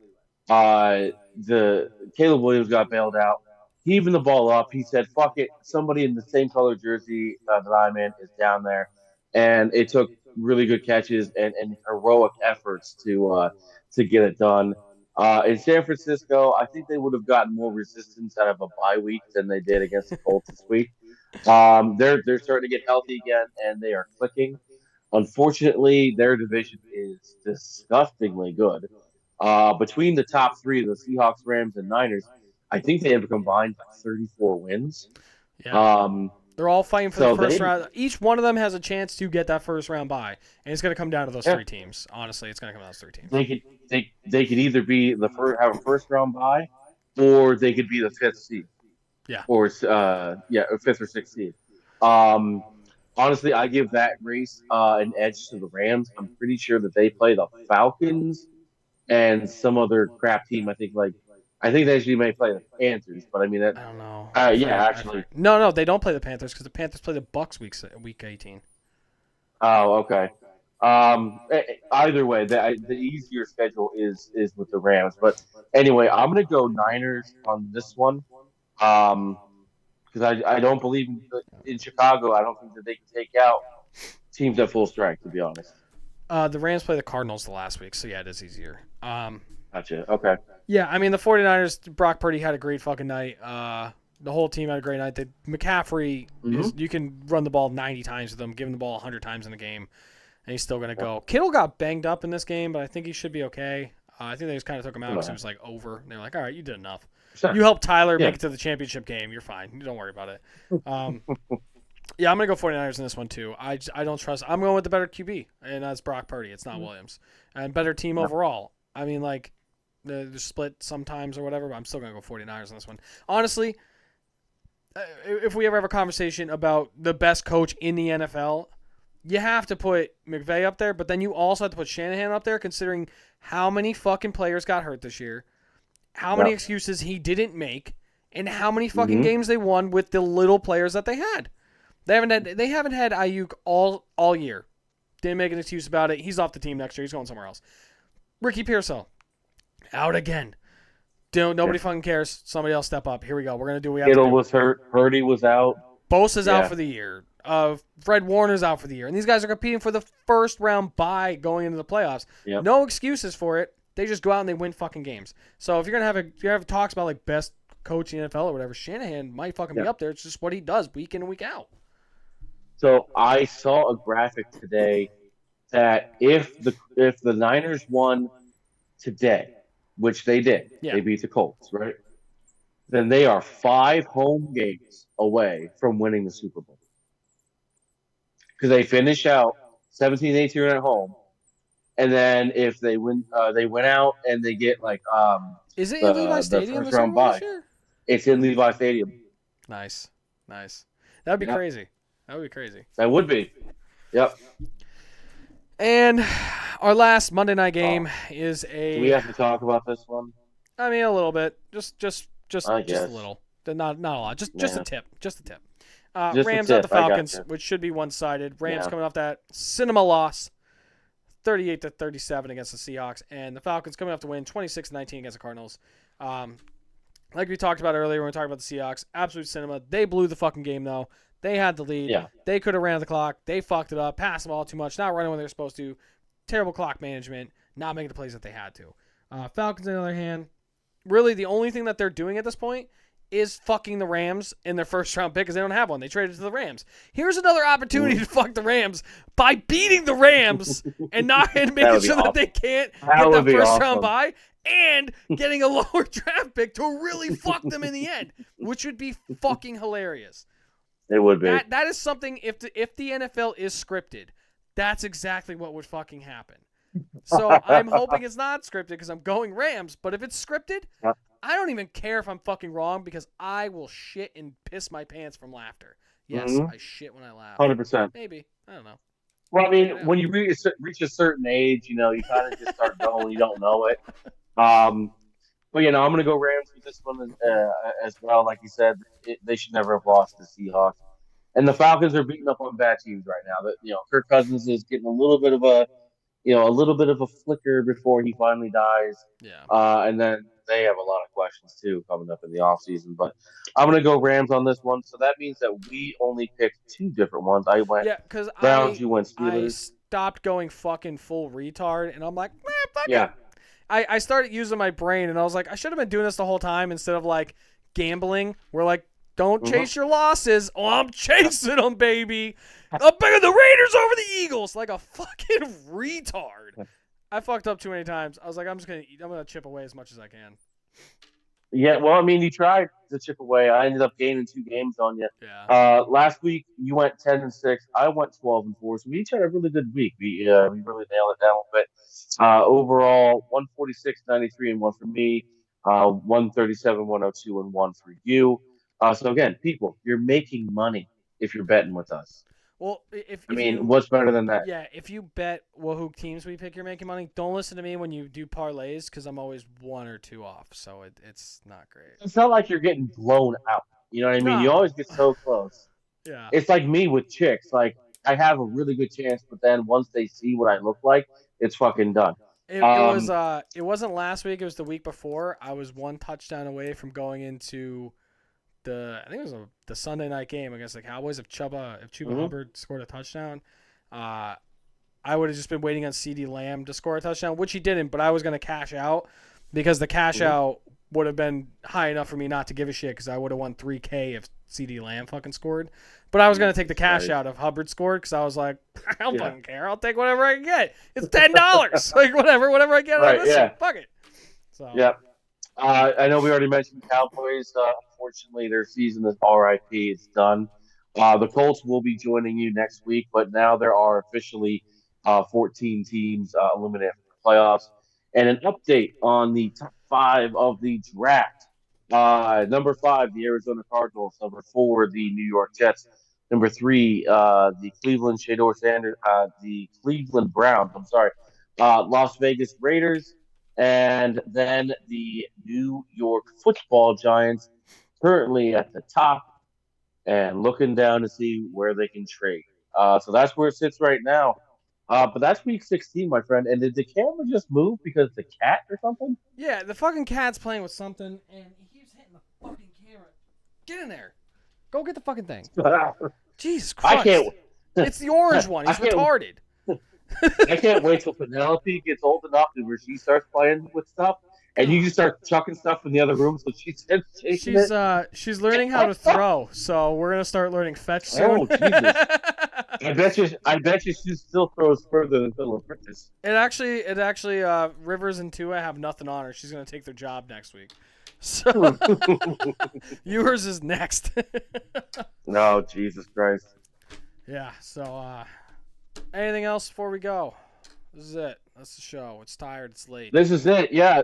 The Caleb Williams got bailed out. He evened the ball up. He said, "Fuck it." Somebody in the same color jersey that I'm in is down there. and it took really good catches and heroic efforts to get it done. In San Francisco, I think they would have gotten more resistance out of a bye week than they did against the Colts this week. They're starting to get healthy again, and they are clicking. Unfortunately, their division is disgustingly good. Between the top three, the Seahawks, Rams, and Niners, I think they have combined like 34 wins. Yeah. Um, They're all fighting for the so first they, round. Each one of them has a chance to get that first round bye, and it's going to come down to those yeah, three teams. Honestly, it's going to come down to those three teams. they could either be the first have a first round bye, or they could be the fifth seed, Yeah. or or fifth or sixth seed. Um, Honestly, I give that race an edge to the Rams. I'm pretty sure that they play the Falcons and some other crap team. I think they actually may play the Panthers, but I mean that. I don't know. Yeah, actually. No, they don't play the Panthers because the Panthers play the Bucks week 18. Oh, okay. Either way, the easier schedule is with the Rams. But anyway, I'm gonna go Niners on this one. Because I don't believe in Chicago. I don't think that they can take out teams at full strength. To be honest. The Rams play the Cardinals the last week, so yeah, it is easier. Gotcha. Okay. Yeah, I mean the 49ers, Brock Purdy had a great fucking night. The whole team had a great night. McCaffrey you can run the ball 90 times with him, give him the ball 100 times in the game, and he's still going to go. Kittle got banged up in this game, but I think he should be okay. I think they just kind of took him out because it was like over. And they're like, all right, you did enough. Sure. You helped Tyler make it to the championship game. You're fine. Don't worry about it. Yeah, I'm going to go 49ers in this one too. I don't trust. I'm going with the better QB, and that's Brock Purdy. It's not Williams. And better team overall. I mean, like, they're split sometimes or whatever, but I'm still going to go 49ers in this one. Honestly, if we ever have a conversation about the best coach in the NFL, you have to put McVay up there, but then you also have to put Shanahan up there considering how many fucking players got hurt this year, how many excuses he didn't make, and how many fucking games they won with the little players that they had. They haven't had Ayuk all year. Didn't make an excuse about it. He's off the team next year. He's going somewhere else. Ricky Pearsall, out again. Nobody fucking cares. Somebody else step up. Here we go. We're gonna do what we have to do. Kittle was hurt. Purdy was out. Bosa's out for the year. Fred Warner's out for the year, and these guys are competing for the first round bye going into the playoffs. Yep. No excuses for it. They just go out and they win fucking games. So if you're gonna have talks about like best coach in the NFL or whatever, Shanahan might fucking be up there. It's just what he does week in and week out. So I saw a graphic today that if the Niners won today, which they did, they beat the Colts, right? Then they are 5 home games away from winning the Super Bowl. Because they finish out 17-18 at home, and then if they win out and they get like is it in Levi Stadium? The first round bye. It's in Levi Stadium. Nice. That'd be crazy. That would be crazy. That would be. Yep. And our last Monday night game is a. Do we have to talk about this one? I mean, a little bit. Just a little. Not a lot. Just a tip. Just a tip. Rams at the Falcons, which should be one-sided. Rams coming off that cinema loss, 38-37 against the Seahawks, and the Falcons coming off to win 26-19 against the Cardinals. Like we talked about earlier when we talked about the Seahawks, absolute cinema. They blew the fucking game though. They had the lead. Yeah. They could have ran the clock. They fucked it up. Passed the ball too much. Not running when they were supposed to. Terrible clock management. Not making the plays that they had to. Falcons, on the other hand, really the only thing that they're doing at this point is fucking the Rams in their first round pick because they don't have one. They traded to the Rams. Here's another opportunity to fuck the Rams by beating the Rams and making sure that they can't get the first round bye and getting a lower draft pick to really fuck them in the end, which would be fucking hilarious. It would be. That is something, if the NFL is scripted, that's exactly what would fucking happen. So I'm hoping it's not scripted because I'm going Rams, but if it's scripted, I don't even care if I'm fucking wrong because I will shit and piss my pants from laughter. Yes, I shit when I laugh. 100%. Maybe. I don't know. Well, I mean, when you reach a certain age, you kind of just start going. You don't know it. But, I'm going to go Rams with this one as well. Like you said, they should never have lost to the Seahawks. And the Falcons are beating up on bad teams right now. Kirk Cousins is getting a little bit of a little bit of a flicker before he finally dies. Yeah. And then they have a lot of questions too coming up in the offseason. But I'm gonna go Rams on this one. So that means that we only picked two different ones. I went Yeah, because Browns, you went I Steelers. stopped going fucking full retard, and I'm like, fuck Yeah. it. I started using my brain, and I was like, I should have been doing this the whole time instead of like gambling. We're like, don't chase your losses. Oh, I'm chasing them, baby. I'm picking the Raiders over the Eagles like a fucking retard. I fucked up too many times. I was like, I'm gonna chip away as much as I can. Yeah, well, I mean, you tried to chip away. I ended up gaining 2 games on you. Yeah. Last week you went 10-6. I went 12-4. So we each had a really good week. We really nailed it down. But overall, 146-93 and one for me. 137-102 and one for you. So again, people, you're making money if you're betting with us. Well, if I mean, you what's better than that? yeah, if you bet who teams we pick, you're making money. Don't listen to me when you do parlays because I'm always 1 or 2 off, so it's not great. It's not like you're getting blown out. You know what I mean? No. You always get so close. Yeah. It's like me with chicks. Like I have a really good chance, but then once they see what I look like, it's fucking done. It wasn't last week. It was the week before. I was 1 touchdown away from going into I think it was the Sunday night game against the Cowboys. If Chuba Hubbard scored a touchdown, I would have just been waiting on CeeDee Lamb to score a touchdown, which he didn't. But I was going to cash out because the cash out would have been high enough for me not to give a shit because I would have won $3,000 if CeeDee Lamb fucking scored. But I was going to take the cash out if Hubbard scored because I was like, I don't fucking care. I'll take whatever I can get. It's $10. Like whatever I get out of this shit. Fuck it. So. Yeah. I know we already mentioned the Cowboys. Unfortunately, their season is RIP. It's done. The Colts will be joining you next week, but now there are officially 14 teams eliminated from the playoffs. And an update on the top 5 of the draft. Number 5, the Arizona Cardinals. Number 4, the New York Jets. Number 3, the Cleveland Shador Sanders, the Cleveland Browns. I'm sorry, Las Vegas Raiders. And then the New York Football Giants, currently at the top and looking down to see where they can trade. So that's where it sits right now. But that's week 16, my friend. And did the camera just move because the cat or something? Yeah, the fucking cat's playing with something, and he keeps hitting the fucking camera. Get in there. Go get the fucking thing. Jesus Christ. I can't. It's the orange one. He's retarded. I can't wait till Penelope gets old enough to where she starts playing with stuff, and you just start chucking stuff in the other room. So she's learning how to throw. So we're gonna start learning fetch soon. Oh Jesus! I bet you she still throws further than Philip Rivers. It actually Rivers and Tua have nothing on her. She's gonna take their job next week. So yours is next. No, Jesus Christ. Yeah. So. Anything else before we go? This is it. That's the show. It's tired. It's late. This is it. Yeah.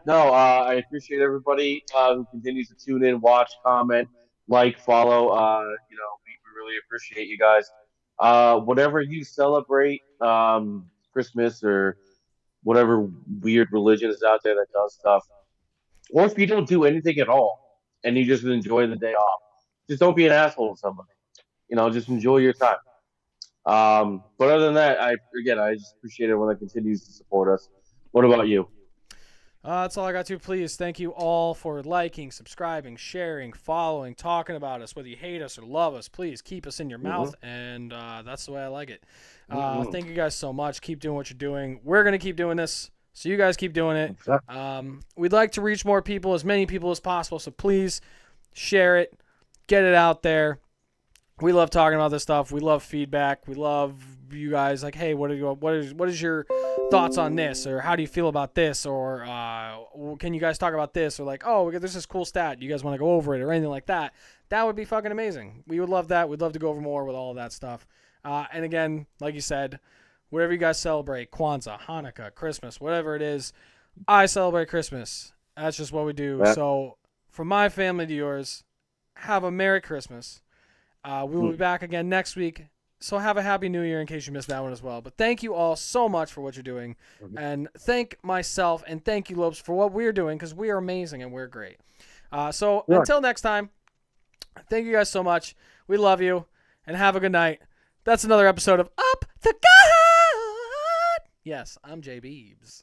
No, I appreciate everybody who continues to tune in, watch, comment, like, follow. We really appreciate you guys. Whatever you celebrate, Christmas or whatever weird religion is out there that does stuff, or if you don't do anything at all and you just enjoy the day off, just don't be an asshole to somebody. Just enjoy your time. But other than that, I just appreciate everyone that continues to support us. What about you? That's all I got to. Please, thank you all for liking, subscribing, sharing, following, talking about us. Whether you hate us or love us, please keep us in your mouth, and that's the way I like it. Thank you guys so much. Keep doing what you're doing. We're gonna keep doing this, so you guys keep doing it. We'd like to reach more people, as many people as possible. So please share it, get it out there. We love talking about this stuff. We love feedback. We love you guys like, hey, what is your thoughts on this, or how do you feel about this, or can you guys talk about this, or like, oh, there's this cool stat. You guys want to go over it or anything like that? That would be fucking amazing. We would love that. We'd love to go over more with all of that stuff. And again, like you said, whatever you guys celebrate, Kwanzaa, Hanukkah, Christmas, whatever it is, I celebrate Christmas. That's just what we do. Yeah. So from my family to yours, have a Merry Christmas. We will be back again next week. So have a Happy New Year in case you missed that one as well. But thank you all so much for what you're doing. And thank myself and thank you, Lopes, for what we're doing, because we are amazing and we're great. Until next time, thank you guys so much. We love you and have a good night. That's another episode of Up the God. Yes, I'm Jay Beebs.